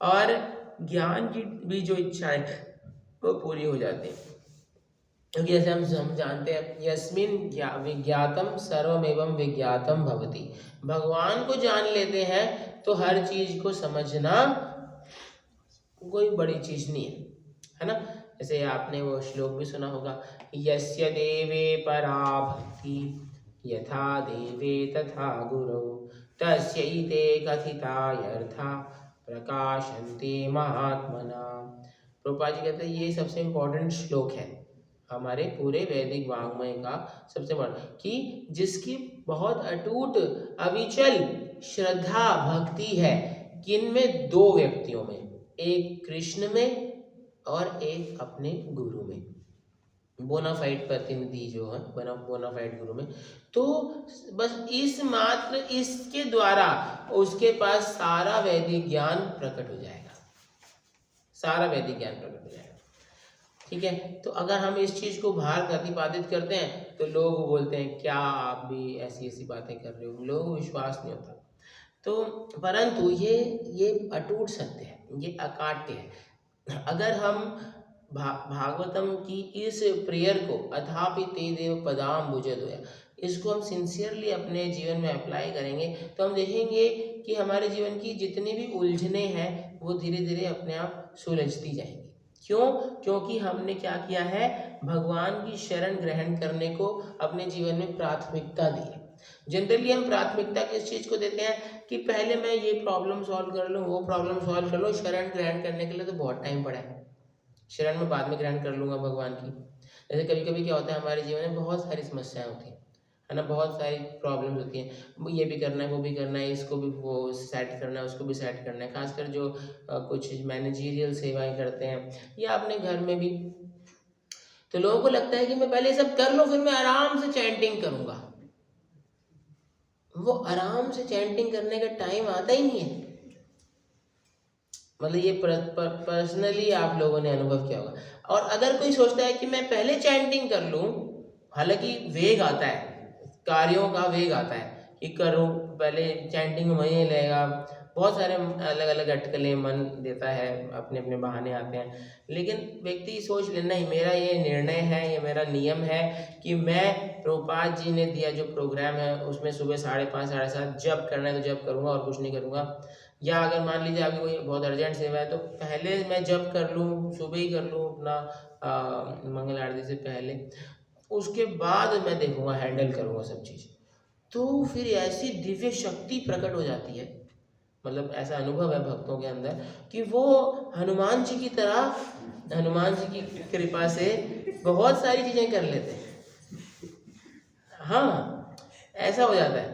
और ज्ञान की भी जो इच्छा है वो पूरी हो जाती है। क्योंकि जैसे हम जानते हैं यस्मिन विज्ञातम सर्वमेवं विज्ञातम भवति, भगवान को जान लेते हैं तो हर चीज को समझना कोई बड़ी चीज नहीं है ना। जैसे आपने वो श्लोक भी सुना होगा, यस्य देवे परा भक्ति यथा देवे तथा गुरौ तस्यैते कथितायर्था प्रकाशन्ते महात्मना। प्रभुपाद जी कहते हैं ये सबसे इम्पोर्टेंट श्लोक है हमारे पूरे वैदिक वाङ्मय का, सबसे बड़ा, कि जिसकी बहुत अटूट अविचल श्रद्धा भक्ति है, किनमें, दो व्यक्तियों में, एक कृष्ण में और एक अपने गुरु में। बोनाफाइड प्रतिनिधि जो है बोनाफाइड गुरु में, तो बस इस मात्र इसके द्वारा उसके पास सारा वैदिक ज्ञान प्रकट हो जाएगा, सारा वैदिक ज्ञान प्रकट हो जाएगा। ठीक है, तो अगर हम इस चीज को बाहर प्रतिपादित करते हैं तो लोग बोलते हैं क्या आप भी ऐसी ऐसी बातें कर रहे हो, लोगों को विश्वास नहीं होता। तो परंतु ये अटूट सत्य है, ये अकाट्य है। अगर हम भागवतम की इस प्रेयर को अथापि ते देव पदाम भुजदोया, इसको हम सिंसियरली अपने जीवन में अप्लाई करेंगे तो हम देखेंगे कि हमारे जीवन की जितनी भी उलझने हैं वो धीरे धीरे अपने आप सुलझती जाएंगी। क्यों? क्योंकि हमने क्या किया है, भगवान की शरण ग्रहण करने को अपने जीवन में प्राथमिकता दी है। जनरली हम प्राथमिकता किस चीज़ को देते हैं कि पहले मैं ये प्रॉब्लम सॉल्व कर लूँ, वो प्रॉब्लम सॉल्व कर लूँ, शरण ग्रहण करने के लिए तो बहुत टाइम पड़ा है, शरण में बाद में ग्रहण कर लूँगा भगवान की। जैसे कभी कभी क्या होता है, हमारे जीवन में बहुत सारी समस्याएं होती हैं, है ना, बहुत सारी प्रॉब्लम्स होती हैं, ये भी करना है, वो भी करना है, इसको भी वो सेट करना है, उसको भी सेट करना है। खासकर जो कुछ मैनेजरियल सेवाएं करते हैं या अपने घर में भी, तो लोगों को लगता है कि मैं पहले सब कर लूँ फिर मैं आराम से चैंटिंग करूँगा। वो आराम से चैंटिंग करने का टाइम आता ही नहीं है। मतलब ये पर्सनली आप लोगों ने अनुभव किया होगा। और अगर कोई सोचता है कि मैं पहले चैंटिंग कर लूँ, हालांकि वेग आता है, कार्यों का वेग आता है कि करूँ पहले चैंटिंग में वही लगेगा, बहुत सारे अलग अलग अटकलें मन देता है, अपने अपने बहाने आते हैं। लेकिन व्यक्ति सोच ले, नहीं मेरा ये निर्णय है, ये मेरा नियम है कि मैं प्रभुपाद जी ने दिया जो प्रोग्राम है उसमें सुबह 5:30 7:30 जप करना है तो जप करूँगा और कुछ नहीं करूँगा। या अगर मान लीजिए अभी कोई बहुत अर्जेंट सेवा है तो पहले मैं जप कर लूँ, सुबह ही कर लूँ अपना मंगल आरती से पहले, उसके बाद मैं देखूँगा, हैंडल करूँगा सब चीज़। तो फिर ऐसी दिव्य शक्ति प्रकट हो जाती है, मतलब ऐसा अनुभव है भक्तों के अंदर कि वो हनुमान जी की तरह, हनुमान जी की कृपा से बहुत सारी चीज़ें कर लेते हैं। हाँ, ऐसा हो जाता है।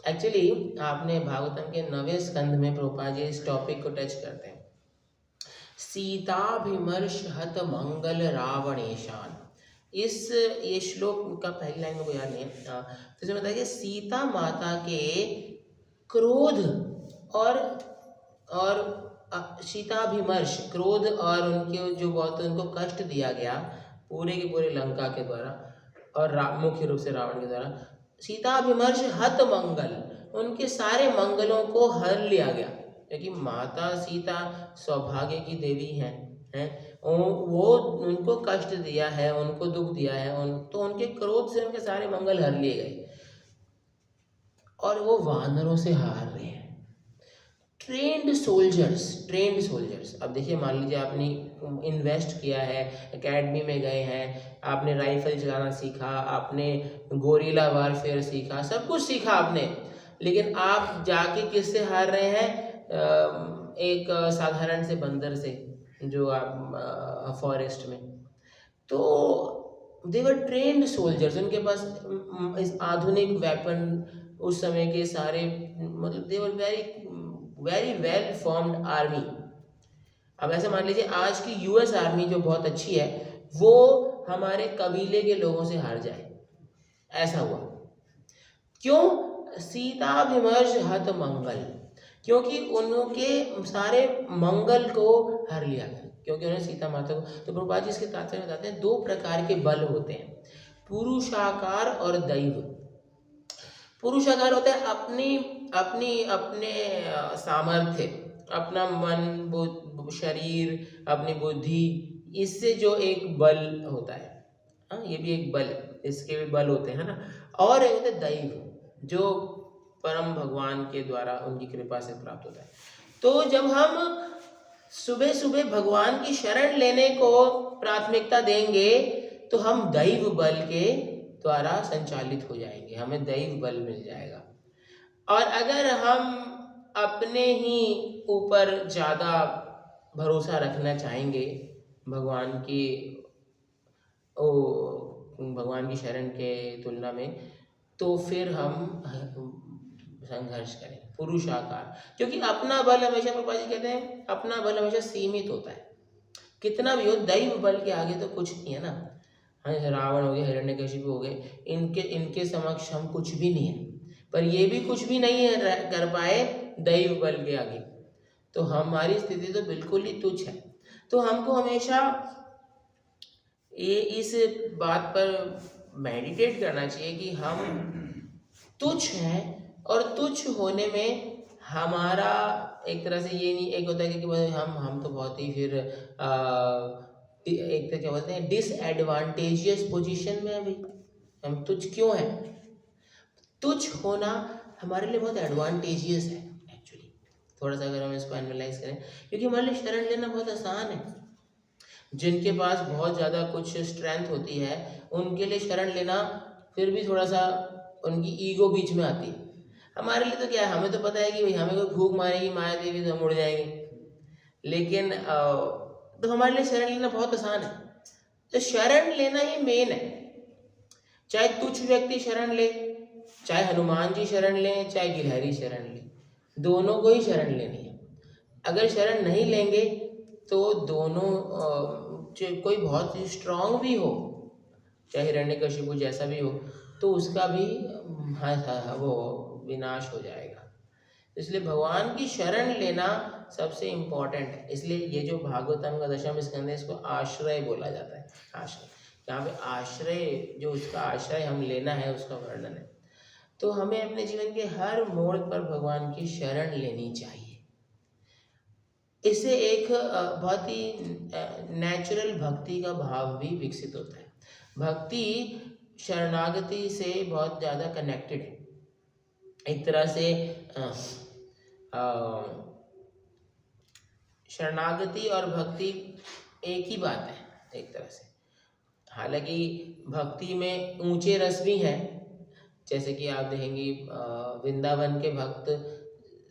एक्चुअली आपने भागवतम के 9वें स्कंध में प्रभुपाद जी इस टॉपिक को टच करते हैं, सीताभिमर्श हत मंगल रावणेशान। ये श्लोक का पहली लाइन मेरे को याद नहीं है, तो इसमें बताया कि सीता माता के क्रोध और सीताभिमर्श, क्रोध और उनके जो बहुत उनको कष्ट दिया गया पूरे के पूरे लंका के द्वारा और मुख्य रूप से रावण के द्वारा, सीताभिमर्श हत मंगल, उनके सारे मंगलों को हर लिया गया। क्योंकि माता सीता सौभाग्य की देवी हैं, वो उनको कष्ट दिया है, उनको दुख दिया है, तो उनके क्रोध से उनके सारे मंगल हर लिए गए और वो वानरों से हार रहे हैं। Trend soldiers. अब देखिए, मान लीजिए आपने इन्वेस्ट किया है, एकेडमी में गए हैं, आपने राइफल चलाना सीखा, आपने गोरिल्ला वारफेयर सीखा, सब कुछ सीखा आपने, लेकिन आप जाके किससे हार रहे हैं? एक साधारण से बंदर से जो आप फॉरेस्ट में। तो दे वर ट्रेंड सोल्जर्स, उनके पास इस आधुनिक वेपन उस समय के सारे, मतलब they were very well formed army. अब ऐसे मान लीजिए आज की यूएस आर्मी जो बहुत अच्छी है वो हमारे कबीले के लोगों से हार जाए, ऐसा हुआ। क्यों? सीताभिमर्श हत मंगल, क्योंकि उनके सारे मंगल को हर लिया गया, क्योंकि उन्होंने सीता माता को। तो प्रभुपाद जी इसके तात्पर्य बताते हैं, 2 प्रकार के बल होते हैं, पुरुषाकार और दैव। पुरुषाकार होता है अपने सामर्थ्य, अपना मन, शरीर, अपनी बुद्धि, इससे जो एक बल होता है। हाँ, ये भी एक बल है, इसके भी बल होते हैं ना। और एक होता है दैव, जो परम भगवान के द्वारा उनकी कृपा से प्राप्त होता है। तो जब हम सुबह सुबह भगवान की शरण लेने को प्राथमिकता देंगे तो हम दैव बल के द्वारा संचालित हो जाएंगे, हमें दैव बल मिल जाएगा। और अगर हम अपने ही ऊपर ज़्यादा भरोसा रखना चाहेंगे भगवान की शरण के तुलना में, तो फिर हम संघर्ष करें पुरुषाकार। क्योंकि अपना बल हमेशा, प्रभुपाद जी कहते हैं, अपना बल हमेशा सीमित होता है, कितना भी हो, दैव बल के आगे तो कुछ नहीं है ना। हाँ, जैसे रावण हो गए, हिरण्यकशिपु हो गए, इनके समक्ष हम कुछ भी नहीं है। पर ये भी कुछ भी नहीं है कर पाए दैव बल के आगे, तो हमारी स्थिति तो बिल्कुल ही तुच्छ है। तो हमको हमेशा ये इस बात पर मेडिटेट करना चाहिए कि हम तुच्छ हैं, और तुच्छ होने में हमारा एक तरह से ये नहीं, एक होता है कि भाई हम तो बहुत ही फिर एक तो क्या बोलते हैं डिसएडवांटेजियस पोजीशन में है। भाई हम तुच्छ क्यों हैं? तुच्छ होना हमारे लिए बहुत एडवांटेजियस है एक्चुअली, थोड़ा सा अगर हम इसको एनालाइज करें, क्योंकि हमारे लिए शरण लेना बहुत आसान है। जिनके पास बहुत ज़्यादा कुछ स्ट्रेंथ होती है उनके लिए शरण लेना फिर भी थोड़ा सा उनकी ईगो बीच में आती है। हमारे लिए तो क्या है, हमें तो पता है कि भाई हमें कोई भूख मारेगी माया देवी तो हम उड़ जाएंगे, लेकिन तो हमारे लिए शरण लेना बहुत आसान है। तो शरण लेना ही मेन है। चाहे तुच्छ व्यक्ति शरण ले, चाहे हनुमान जी शरण लें, चाहे गिलहरी शरण ले, दोनों को ही शरण लेनी है। अगर शरण नहीं लेंगे तो दोनों कोई बहुत स्ट्रांग भी हो, चाहे हिरण्यकशिपु जैसा भी हो, तो उसका भी वो विनाश हो जाएगा। इसलिए भगवान की शरण लेना सबसे इम्पोर्टेंट है। इसलिए ये जो भागवतम का दशम स्कंद है इसको आश्रय बोला जाता है। आश्रय, यहाँ पे आश्रय, जो उसका आश्रय हम लेना है उसका वर्णन है। तो हमें अपने जीवन के हर मोड़ पर भगवान की शरण लेनी चाहिए। इससे एक बहुत ही नेचुरल भक्ति का भाव भी विकसित होता है। भक्ति शरणागति से बहुत ज़्यादा कनेक्टेड है। एक तरह से शरणागति और भक्ति एक ही बात है एक तरह से। हालांकि भक्ति में ऊंचे रस भी हैं, जैसे कि आप देखेंगे वृंदावन के भक्त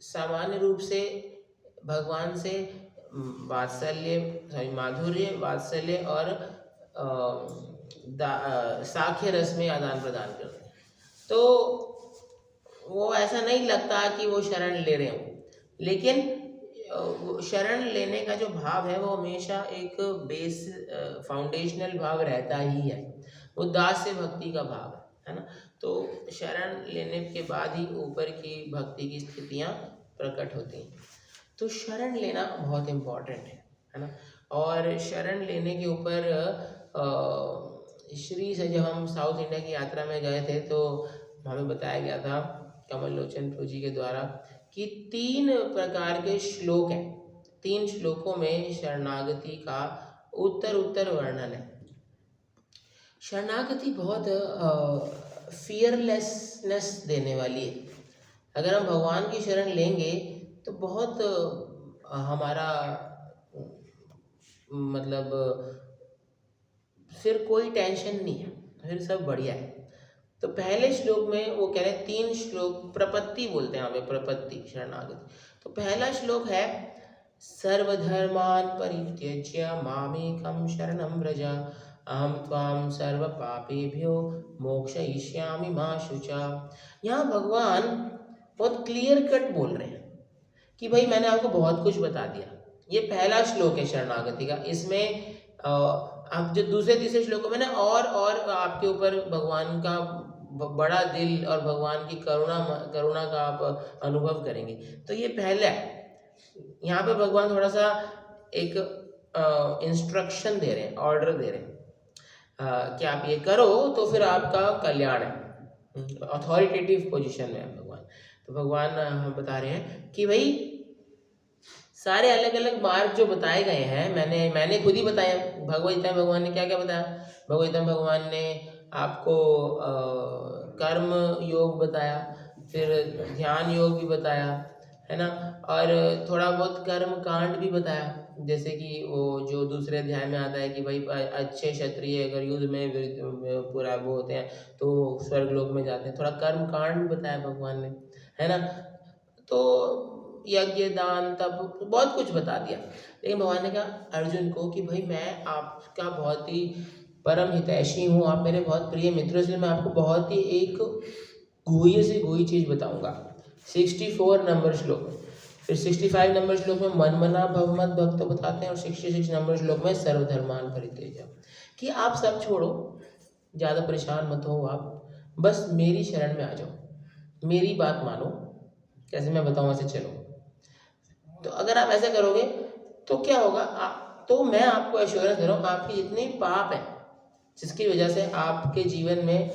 सामान्य रूप से भगवान से माधुर्य, वात्सल्य और साख्य रस में आदान प्रदान करते हैं। तो वो ऐसा नहीं लगता कि वो शरण ले रहे हों, लेकिन शरण लेने का जो भाव है वो हमेशा एक बेस फाउंडेशनल भाव रहता ही है। वो दास्य भक्ति का भाव है ना। तो शरण लेने के बाद ही ऊपर की भक्ति की स्थितियाँ प्रकट होती हैं। तो शरण लेना बहुत इम्पोर्टेंट है ना। और शरण लेने के ऊपर श्री से जब हम साउथ इंडिया की यात्रा में गए थे तो हमें बताया गया था कमल लोचन प्रभु जी के द्वारा कि 3 प्रकार के श्लोक हैं। 3 श्लोकों में शरणागति का उत्तर वर्णन है। शरणागति बहुत फियरलेसनेस देने वाली है। अगर हम भगवान की शरण लेंगे तो बहुत हमारा मतलब फिर कोई टेंशन नहीं है, फिर सब बढ़िया है। तो पहले श्लोक में वो कह रहे हैं 3 श्लोक प्रपत्ति बोलते हैं यहाँ पे, प्रपत्ति शरणागति। तो पहला श्लोक है सर्वधर्मान् परित्यज्य मामेकं शरणं व्रज अहं त्वां सर्व पापेभ्यो मोक्षयिष्यामि मा शुचा। यहाँ भगवान बहुत क्लियर कट बोल रहे हैं कि भाई मैंने आपको बहुत कुछ बता दिया। ये पहला श्लोक है शरणागति का। इसमें आप जो दूसरे तीसरे श्लोकों में ना और आपके ऊपर भगवान का बड़ा दिल और भगवान की करुणा का आप अनुभव करेंगे। तो ये पहला है। यहाँ पे भगवान थोड़ा सा एक इंस्ट्रक्शन दे रहे हैं, ऑर्डर दे रहे हैं कि आप ये करो तो फिर आपका कल्याण है। अथॉरिटेटिव पोजीशन में है भगवान। तो भगवान हम बता रहे हैं कि भाई सारे अलग अलग मार्ग जो बताए गए हैं मैंने खुद ही बताया। भगवद्गीता में भगवान ने क्या क्या बताया? भगवद्गीता में भगवान ने आपको कर्म योग बताया, फिर ध्यान योग भी बताया, है ना, और थोड़ा बहुत कर्म कांड भी बताया। जैसे कि वो जो दूसरे अध्याय में आता है कि भाई अच्छे क्षत्रिय अगर युद्ध में पूरा वो होते हैं तो स्वर्ग लोक में जाते हैं। थोड़ा कर्म कांड भी बताया भगवान ने, है ना। तो यज्ञ दान तप बहुत कुछ बता दिया। लेकिन भगवान ने कहा अर्जुन को कि भाई मैं आपका बहुत ही परम हितैषी हूँ, आप मेरे बहुत प्रिय मित्र, इसलिए मैं आपको बहुत ही एक गुह्य से गुह्य चीज़ बताऊँगा। 64 नंबर श्लोक में, फिर 65 नंबर श्लोक में मन मना भव मत भक्त बताते हैं, और 66 नंबर श्लोक में सर्वधर्मान परित्यज्य, कि आप सब छोड़ो, ज़्यादा परेशान मत हो आप, बस मेरी शरण में आ जाओ, मेरी बात मानो, कैसे मैं बताऊँ ऐसे चलो। तो अगर आप ऐसा करोगे तो क्या होगा, तो मैं आपको एश्योरेंस दे रहा हूँ, आपके जितने पाप हैं जिसकी वजह से आपके जीवन में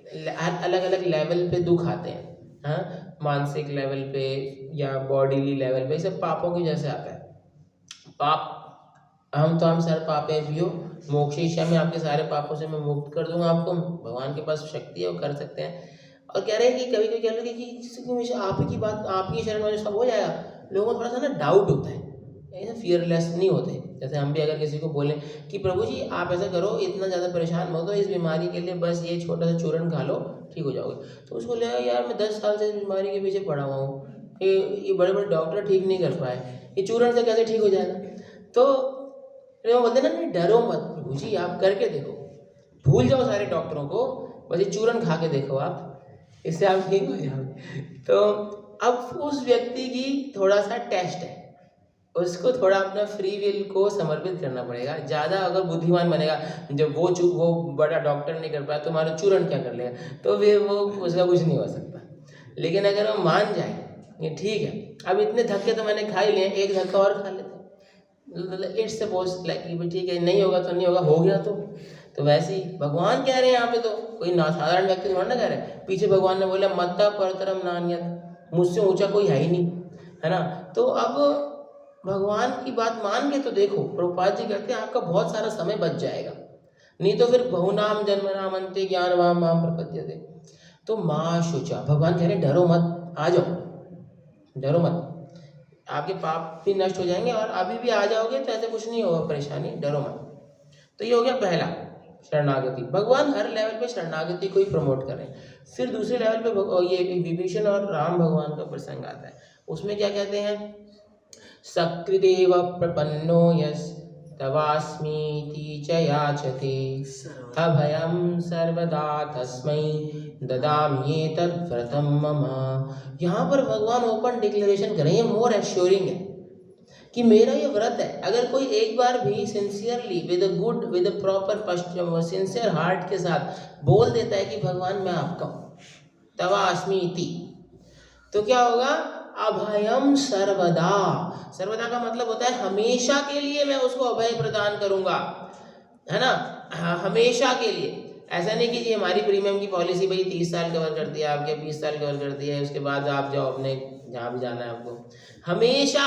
अलग अलग लेवल पे दुख आते हैं, हाँ, मानसिक लेवल पे या बॉडीली लेवल पे, सब पापों की वजह से आता है। पाप हम सर्व पापेभ्यो मोक्षयिष्यामि, आपके सारे पापों से मैं मुक्त कर दूंगा आपको। भगवान के पास शक्ति है, वो कर सकते हैं। और कह रहे हैं कि कभी कभी कह रहे कि आप ही की बात, आप ही शरण में सब हो जाएगा, लोगों को थोड़ा सा ना डाउट होता है, ऐसे फियरलेस नहीं होते। जैसे हम भी अगर किसी को बोलें कि प्रभु जी आप ऐसा करो, इतना ज़्यादा परेशान मत हो, इस बीमारी के लिए बस ये छोटा सा चूर्ण खा लो, ठीक हो जाओगे। तो उसको लगा यार मैं 10 साल से इस बीमारी के पीछे पड़ा हुआ हूँ, ये बड़े बड़े डॉक्टर ठीक नहीं कर पाए, ये चूर्ण से कैसे ठीक हो जाएगा। तो वो बोलते ना, नहीं डरो मत प्रभु जी, आप करके देखो, भूल जाओ सारे डॉक्टरों को, बस ये चूर्ण खा के देखो आप, इससे आप ठीक हो जाओगे। तो अब उस व्यक्ति की थोड़ा सा टेस्ट है, उसको थोड़ा अपना फ्री विल को समर्पित करना पड़ेगा। ज़्यादा अगर बुद्धिमान बनेगा, जब वो बड़ा डॉक्टर नहीं कर पाया तो हमारा चूर्ण क्या कर लेगा, तो फिर वो उसका कुछ नहीं हो सकता। लेकिन अगर वो मान जाए ये ठीक है, अब इतने धक्के तो मैंने खा ही लिए, एक धक्का और खा लेते, इट्स सपोज लाइक ठीक है, नहीं होगा तो नहीं होगा, हो गया तो वैसे ही भगवान कह रहे हैं यहाँ पे, तो कोई साधारण व्यक्ति थोड़ा ना कह रहे हैं। पीछे भगवान ने बोला मत्ता परतरम नान्यत्, मुझसे ऊंचा कोई है ही नहीं, है ना। तो अब भगवान की बात मान के तो देखो, प्रभुपाद जी कहते हैं आपका बहुत सारा समय बच जाएगा, नहीं तो फिर बहुनाम जन्मनाम अन्ते ज्ञानवान माम प्रपद्यते। तो माँ शुचा, भगवान कह रहे हैं डरो मत, आ जाओ, डरो मत, आपके पाप भी नष्ट हो जाएंगे, और अभी भी आ जाओगे तो ऐसे कुछ नहीं होगा परेशानी, डरो मत। तो ये हो गया पहला, शरणागति। भगवान हर लेवल पे शरणागति को ही प्रमोट कर रहे हैं। फिर दूसरे लेवल पे ये विभीषण और राम भगवान का प्रसंग आता है, उसमें क्या कहते हैं, सकृदेव प्रपन्नो यस् तवास्मीति च याचते अभयं सर्वदा तस्मै ददाम्येतद् व्रतं मम। यहाँ पर भगवान ओपन डिक्लेरेशन कर रहे हैं, मोर एश्योरिंग है कि मेरा ये व्रत है। अगर कोई एक बार भी sincerely with a proper sincere heart के साथ बोल देता है कि भगवान मैं आपका हूँ, तवास्मीति, तो क्या होगा, अभयम सर्वदा, सर्वदा का मतलब होता है हमेशा के लिए मैं उसको अभय प्रदान करूंगा, है ना, हमेशा के लिए। ऐसा नहीं कि जी हमारी प्रीमियम की पॉलिसी भाई 30 साल कवर कर दिया आपके, 20 साल कवर कर दिया है, उसके बाद आप जाओ अपने जहाँ भी जाना है आपको, हमेशा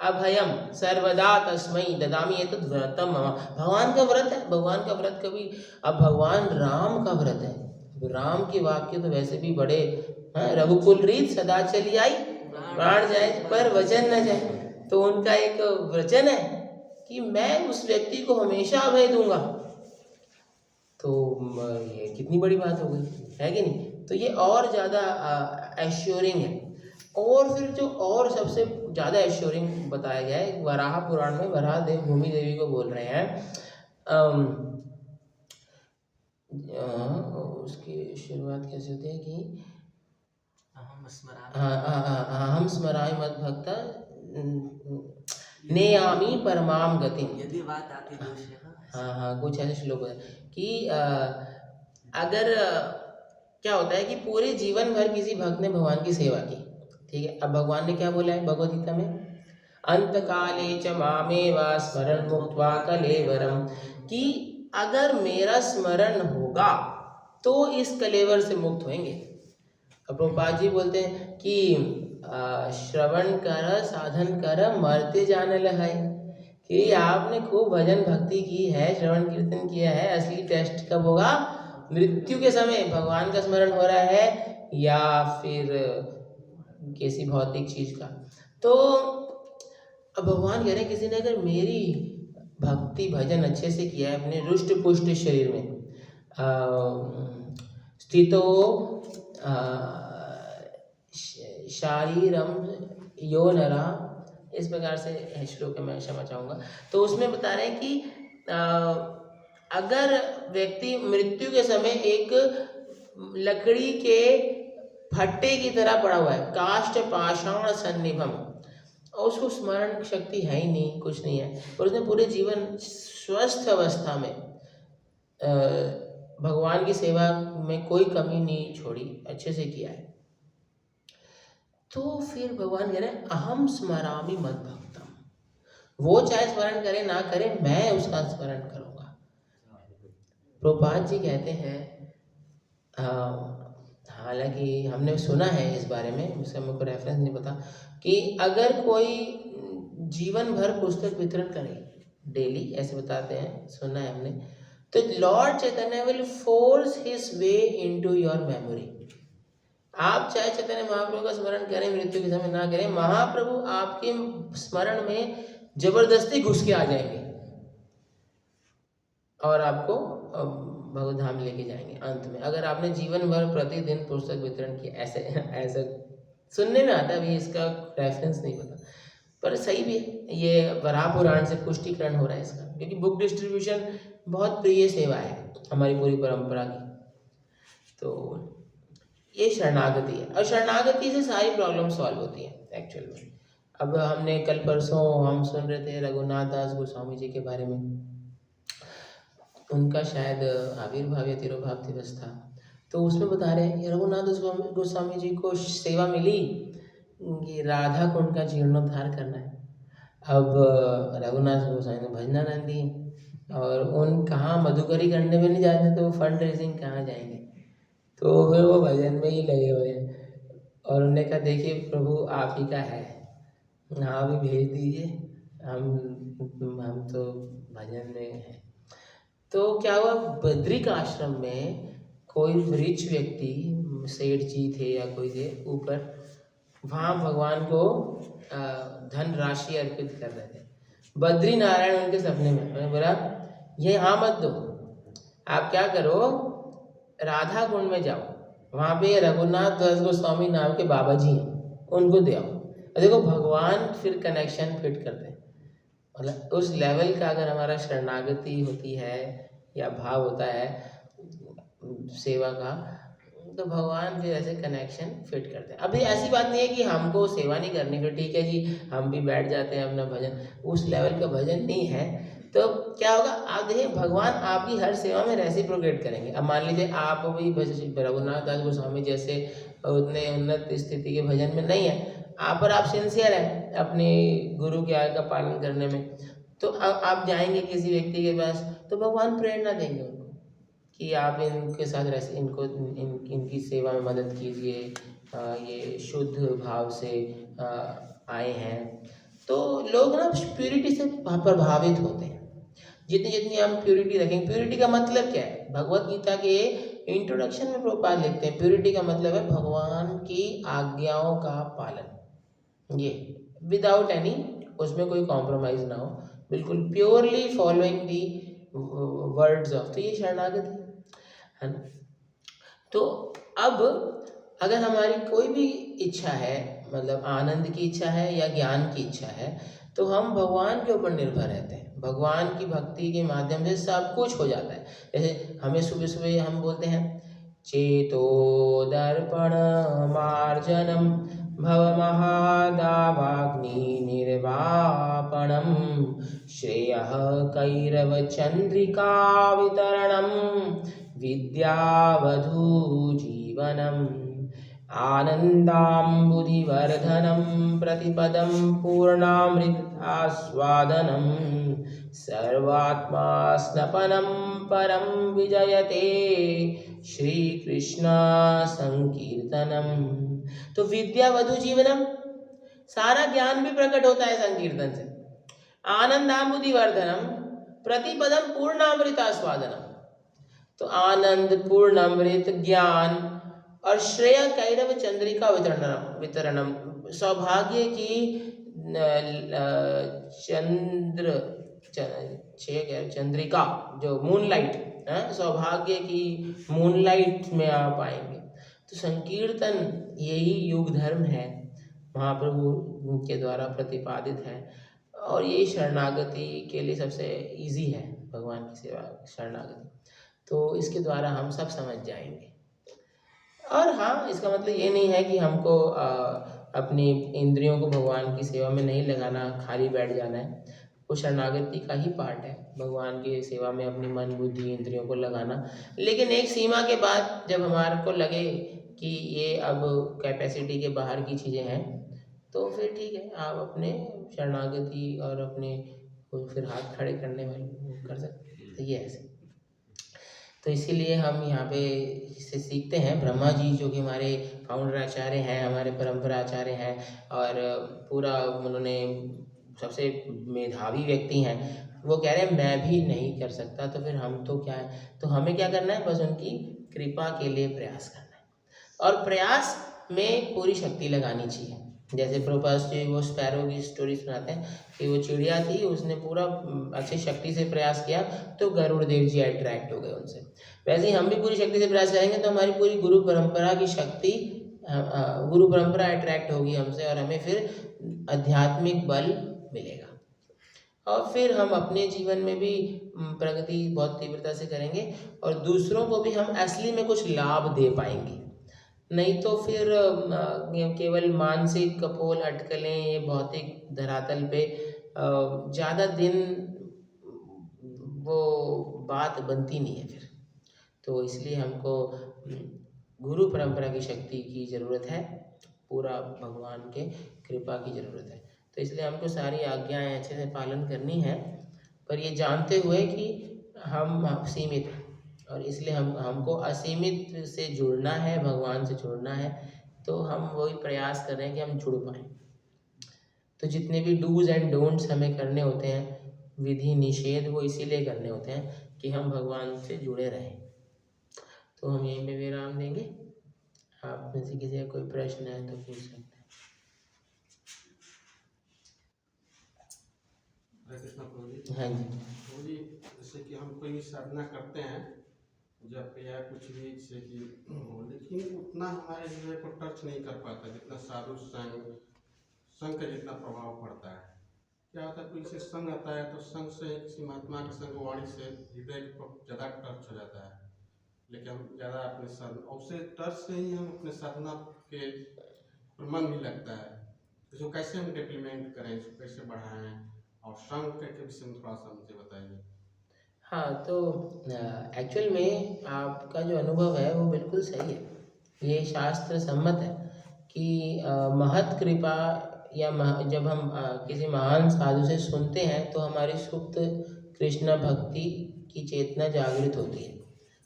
अभयम सर्वदा तस्मै ददामि एतद् व्रतं मम। भगवान का व्रत है, भगवान का व्रत कभी, अब भगवान राम का व्रत है, राम के वाक्य तो वैसे भी बड़े, रघुकुल रीत सदा चली आई, प्राण जाए पर वचन न जाए। तो उनका एक वचन है कि मैं उस व्यक्ति को हमेशा अभय दूंगा। तो ये कितनी बड़ी बात हो गई है कि नहीं। तो ये और ज़्यादा एश्योरिंग है। और फिर जो और सबसे ज़्यादा एश्योरिंग बताया गया है वराह पुराण में, वराह देव भूमि देवी को बोल रहे हैं, उसकी शुरुआत कैसे होती है कि हम स्मरामि मद्भक्ता नेयामि परमाम गतिम, यदि बात आती है। हाँ कुछ ऐसे श्लोक है कि अगर क्या होता है कि पूरे जीवन भर किसी भक्त ने भगवान की सेवा की, ठीक है, अब भगवान ने क्या बोला है भगवद गीता में, अंत काले च मामेव स्मरण मुक्त्वा कलेवरम, कि अगर मेरा स्मरण होगा तो इस कलेवर से मुक्त होंगे। अब प्रभुपाद जी बोलते हैं कि श्रवण कर साधन कर मरते जाने लहाई, कि आपने खूब भजन भक्ति की है, श्रवण कीर्तन किया है, असली टेस्ट कब होगा, मृत्यु के समय भगवान का स्मरण हो रहा है या फिर किसी भौतिक चीज का। तो अब भगवान कह रहे हैं किसी ने अगर मेरी भक्ति भजन अच्छे से किया है, अपने रुष्ट पुष्ट शरीर में स्थितो शारीरम यो नरा, इस प्रकार से श्लोक में क्षमा चाहूँगा। तो उसमें बता रहे हैं कि अगर व्यक्ति मृत्यु के समय एक लकड़ी के फट्टे की तरह पड़ा हुआ है, काष्ठ पाषाण सन्निभम, और उसको स्मरण शक्ति है ही नहीं, कुछ नहीं है, और उसने पूरे जीवन स्वस्थ अवस्था में भगवान की सेवा में कोई कमी नहीं छोड़ी, अच्छे से किया है, तो फिर भगवान कह रहे हैं अहम स्मरामि मद भक्तम। वो चाहे स्मरण करे ना करे, मैं उसका स्मरण करूँगा। प्रभुपाद जी कहते हैं, हालांकि हमने सुना है इस बारे में, उसका मेरे को रेफरेंस नहीं पता, कि अगर कोई जीवन भर पुस्तक वितरण करे डेली, ऐसे बताते हैं, सुना है हमने, तो Lord Chaitanya will force his way into your memory. आप चाहे चैतन्य महाप्रभु का स्मरण करें, मृत्यु के समय ना करें, महाप्रभु आपके स्मरण में जबरदस्ती घुस के आ जाएंगे और आपको भगवत धाम लेके जाएंगे अंत में, अगर आपने जीवन भर प्रतिदिन पुस्तक वितरण किया। ऐसे ऐसा सुनने में आता है, अभी इसका रेफरेंस नहीं पता, पर सही भी है। ये वराह पुराण से पुष्टिकरण हो रहा है इसका, क्योंकि बुक डिस्ट्रीब्यूशन बहुत प्रिय सेवा है हमारी पूरी परंपरा की। तो ये शरणागति है, और शरणागति से सारी प्रॉब्लम सॉल्व होती है एक्चुअल में। अब हमने कल परसों हम सुन रहे थे रघुनाथ दास गोस्वामी जी के बारे में, उनका शायद आविर्भाव या तिरोभाव दिवस था, तो उसमें बता रहे हैं रघुनाथ दास गोस्वामी जी को सेवा मिली कि राधा कुंड का जीर्णोद्धार करना है। अब रघुनाथ गोस्वामी ने भजनानंद दी, और उन कहाँ मधुकरी करने में नहीं जाते, तो फंड रेजिंग कहाँ जाएंगे, तो फिर वो भजन में ही लगे हुए हैं। और उन्होंने कहा देखिए प्रभु आप ही का है, हाँ भी भेज दीजिए, हम तो भजन में हैं। तो क्या हुआ, बद्रिक आश्रम में कोई रिच व्यक्ति, सेठ जी थे या कोई थे ऊपर, वहाँ भगवान को धन राशि अर्पित कर रहे थे। बद्री नारायण उनके सपने में, मैंने बोला ये हाँ मत दो, आप क्या करो, राधा कुंड में जाओ, वहाँ पे रघुनाथ दास गोस्वामी नाम के बाबा जी हैं, उनको दे आओ। और देखो भगवान फिर कनेक्शन फिट करते हैं, मतलब उस लेवल का अगर हमारा शरणागति होती है या भाव होता है सेवा का, तो भगवान फिर ऐसे कनेक्शन फिट करते हैं। अभी ऐसी बात नहीं है कि हमको सेवा नहीं करनी, फिर ठीक है जी हम भी बैठ जाते हैं अपना भजन, उस लेवल का भजन नहीं है। तो क्या होगा, आप देखिए भगवान आपकी हर सेवा में रेसिप्रोकेट करेंगे। अब मान लीजिए आप भी रघुनाथ दास गोस्वामी जैसे उतने उन्नत स्थिति के भजन में नहीं है, पर आप सिंसियर हैं अपने गुरु की आज्ञा का पालन करने में, तो आप जाएंगे किसी व्यक्ति के पास, तो भगवान प्रेरणा देंगे उनको कि आप इनके साथ इनको इनकी सेवा में मदद कीजिए, ये शुद्ध भाव से आए हैं। तो लोग ना प्यूरिटी से प्रभावित होते हैं। जितनी जितनी हम प्यूरिटी रखेंगे, प्यूरिटी का मतलब क्या है, भगवत गीता के इंट्रोडक्शन में प्रभुपाद लिखते हैं प्यूरिटी का मतलब है भगवान की आज्ञाओं का पालन, ये विदाउट एनी, उसमें कोई कॉम्प्रोमाइज ना हो, बिल्कुल purely following the words of, तो ये शरणागति है ना। तो अब अगर हमारी कोई भी इच्छा है, मतलब आनंद की इच्छा है या ज्ञान की इच्छा है, तो हम भगवान के ऊपर निर्भर रहते हैं। भगवान की भक्ति के माध्यम से सब कुछ हो जाता है। जैसे हमें सुबह सुबह हम बोलते हैं चेतो दर्पण मार्जनम भवमहादावाग्नि निर्वापणम श्रेयः कैरव चंद्रिका वितरणम विद्यावधू जीवनम आनंदाम्बुधिवर्धनम प्रतिपदम पूर्णामृतास्वादनम सर्वात्मा स्नपनम परम विजयते श्री कृष्ण संकीर्तनम। तो विद्यावधू जीवनम, सारा ज्ञान भी प्रकट होता है संकीर्तन से। आनंदाम्बुधिवर्धनम प्रतिपदम पूर्णामृतास्वादनम, तो आनंद, पूर्ण अमृत, ज्ञान और श्रेय कैरव चंद्रिका वितरणम, सौभाग्य की चंद्रिका, जो मूनलाइट है, सौभाग्य की मूनलाइट में आप आएंगे। तो संकीर्तन यही युग धर्म है, महाप्रभु के द्वारा प्रतिपादित है, और ये शरणागति के लिए सबसे इजी है भगवान की सेवा, शरणागति। तो इसके द्वारा हम सब समझ जाएंगे। और हाँ, इसका मतलब ये नहीं है कि हमको अपनी इंद्रियों को भगवान की सेवा में नहीं लगाना, खाली बैठ जाना है। वो शरणागति का ही पार्ट है, भगवान की सेवा में अपनी मन बुद्धि इंद्रियों को लगाना। लेकिन एक सीमा के बाद जब हमारे को लगे कि ये अब कैपेसिटी के बाहर की चीज़ें हैं, तो फिर ठीक है, आप अपने शरणागति और अपने वो फिर हाथ खड़े करने वाले वो कर सकते हैं। तो ये ऐसे, तो इसीलिए हम यहाँ पे इससे सीखते हैं। ब्रह्मा जी जो कि हमारे फाउंडर आचार्य हैं, हमारे परंपरा आचार्य हैं, और पूरा उन्होंने सबसे मेधावी व्यक्ति हैं, वो कह रहे हैं मैं भी नहीं कर सकता, तो फिर हम तो क्या है, तो हमें क्या करना है, बस उनकी कृपा के लिए प्रयास करना है, और प्रयास में पूरी शक्ति लगानी चाहिए। जैसे प्रभुपाद जी वो स्पैरो की स्टोरी सुनाते हैं कि वो चिड़िया थी, उसने पूरा अच्छी शक्ति से प्रयास किया तो गरुड़ देव जी अट्रैक्ट हो गए उनसे। वैसे ही हम भी पूरी शक्ति से प्रयास करेंगे तो हमारी पूरी गुरु परंपरा की शक्ति, गुरु परंपरा अट्रैक्ट होगी हमसे, और हमें फिर आध्यात्मिक बल मिलेगा, और फिर हम अपने जीवन में भी प्रगति बहुत तीव्रता से करेंगे, और दूसरों को भी हम असली में कुछ लाभ दे पाएंगे। नहीं तो फिर केवल मानसिक कपोल अटकलें, ये भौतिक धरातल पे ज़्यादा दिन वो बात बनती नहीं है फिर। तो इसलिए हमको गुरु परंपरा की शक्ति की ज़रूरत है, पूरा भगवान के कृपा की ज़रूरत है। तो इसलिए हमको सारी आज्ञाएं अच्छे से पालन करनी है, पर ये जानते हुए कि हम सीमित हैं, और इसलिए हमको असीमित से जुड़ना है, भगवान से जुड़ना है। तो हम वही प्रयास कर रहे हैं कि हम जुड़ पाएँ। तो जितने भी डूज एंड डोंट्स हमें करने होते हैं, विधि निषेध, वो इसीलिए करने होते हैं कि हम भगवान से जुड़े रहें। तो हम यहीं पे विराम देंगे। आप में से किसी का कोई प्रश्न है तो पूछ सकते हैं। हरे कृष्णा प्रभु जी। हाँ जी। प्रभु जी, जैसे कि हम कोई साधना करते हैं, जब या कुछ भी, जैसे कि लेकिन उतना हमारे हृदय को टच नहीं कर पाता जितना साधु संघ का जितना प्रभाव पड़ता है। क्या होता है, कोई से संग आता है तो संग से किसी महात्मा के संग वाणी से हृदय को ज़्यादा टच हो जाता है, लेकिन हम ज़्यादा अपने साधना उससे टच से ही हम अपने साधना के मन भी लगता है। इसको कैसे हम डेवलपमेंट करें, इसको कैसे बढ़ाएं, और संघ के विषय में थोड़ा सा मुझे बताइए। हाँ, तो एक्चुअल में आपका जो अनुभव है वो बिल्कुल सही है। ये शास्त्र सम्मत है कि महत कृपा या जब हम किसी महान साधु से सुनते हैं तो हमारी सुप्त कृष्ण भक्ति की चेतना जागृत होती है।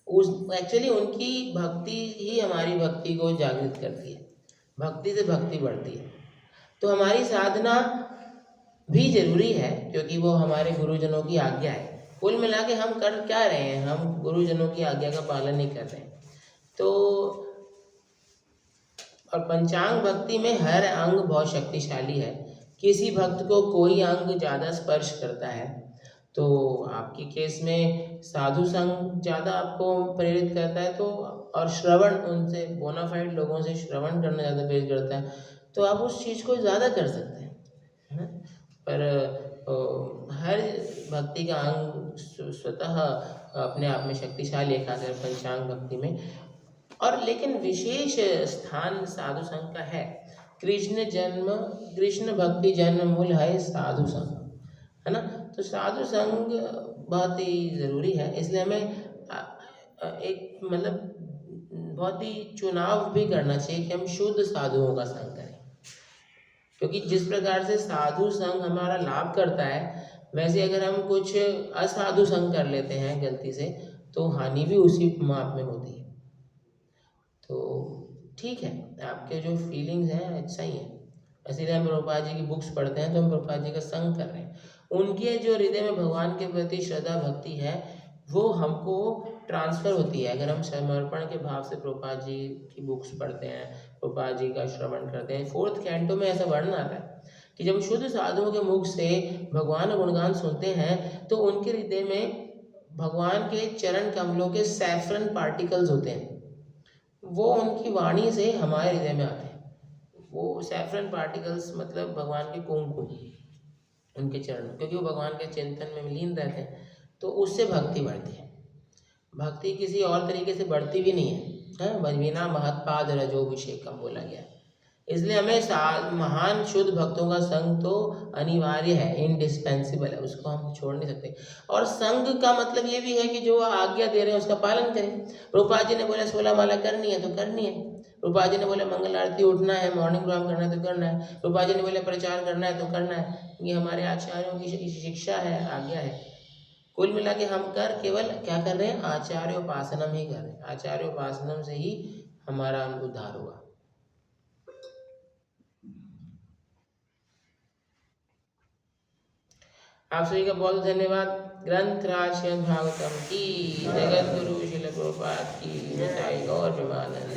उस एक्चुअली उनकी भक्ति ही हमारी भक्ति को जागृत करती है, भक्ति से भक्ति बढ़ती है। तो हमारी साधना भी जरूरी है, क्योंकि वो हमारे गुरुजनों की आज्ञा है। कुल मिला के हम कर क्या रहे हैं, हम गुरुजनों की आज्ञा का पालन नहीं कर रहे हैं। तो और पंचांग भक्ति में हर अंग बहुत शक्तिशाली है। किसी भक्त को कोई अंग ज़्यादा स्पर्श करता है, तो आपकी केस में साधु संग ज़्यादा आपको प्रेरित करता है, तो और श्रवण, उनसे बोनाफाइड लोगों से श्रवण करना ज़्यादा प्रेरित करता है, तो आप उस चीज़ को ज़्यादा कर सकते हैं, है ना। पर हर भक्ति का अंग स्वतः अपने आप में शक्तिशाली है, खासकर पंचांग भक्ति में। और लेकिन विशेष स्थान साधु संघ का है। कृष्ण भक्ति जन्म मूल है साधु संघ, है ना। तो साधु संघ बहुत ही ज़रूरी है। इसलिए हमें एक मतलब बहुत ही चुनाव भी करना चाहिए कि हम शुद्ध साधुओं का संग करें, क्योंकि जिस प्रकार से साधु संग हमारा लाभ करता है, वैसे अगर हम कुछ असाधु संग कर लेते हैं गलती से, तो हानि भी उसी माप में होती है। तो ठीक है, आपके जो फीलिंग्स हैं अच्छा ही है। इसीलिए हम प्रभुपाद जी की बुक्स पढ़ते हैं तो हम प्रभुपाद जी का संग कर रहे हैं। उनके जो हृदय में भगवान के प्रति श्रद्धा भक्ति है वो हमको ट्रांसफ़र होती है। अगर हम समर्पण के भाव से प्रभुपाद जी की बुक्स पढ़ते हैं, प्रभुपाद जी का श्रवण करते हैं। 4th कैंटो में ऐसा वर्णन आता है कि जब शुद्ध साधुओं के मुख से भगवान गुणगान सुनते हैं तो उनके हृदय में भगवान के चरण कमलों के सैफरन पार्टिकल्स होते हैं, वो उनकी वाणी से हमारे हृदय में आते हैं। वो सैफरन पार्टिकल्स मतलब भगवान के कुमकुम, उनके चरण, क्योंकि वो भगवान के चिंतन में लीन रहते हैं, तो उससे भक्ति बढ़ती है। भक्ति किसी और तरीके से बढ़ती भी नहीं है, बिना महत्पाद रजोभिषेकम बोला गया है। इसलिए हमें महान शुद्ध भक्तों का संग तो अनिवार्य है, इंडिस्पेंसिबल है, उसको हम छोड़ नहीं सकते। और संग का मतलब ये भी है कि जो आज्ञा दे रहे हैं उसका पालन करें। प्रभुपाद जी ने बोला 16 माला करनी है तो करनी है। प्रभुपाद जी ने बोले मंगल आरती उठना है, मॉर्निंग प्रोग्राम करना है तो करना है। प्रभुपाद जी ने बोले प्रचार करना है तो करना है। ये हमारे आचार्यों की शिक्षा है, आज्ञा है। कुल मिला के हम केवल क्या कर रहे हैं? आचार्योपासनम ही कर रहे हैं। आचार्योपासनम से ही हमारा उद्धार होगा। आप सभी का बहुत धन्यवाद। ग्रंथराज श्रीमद् भागवतम की, जगत गुरु श्रील प्रभुपाद की, निताई गौर प्रेमानंद।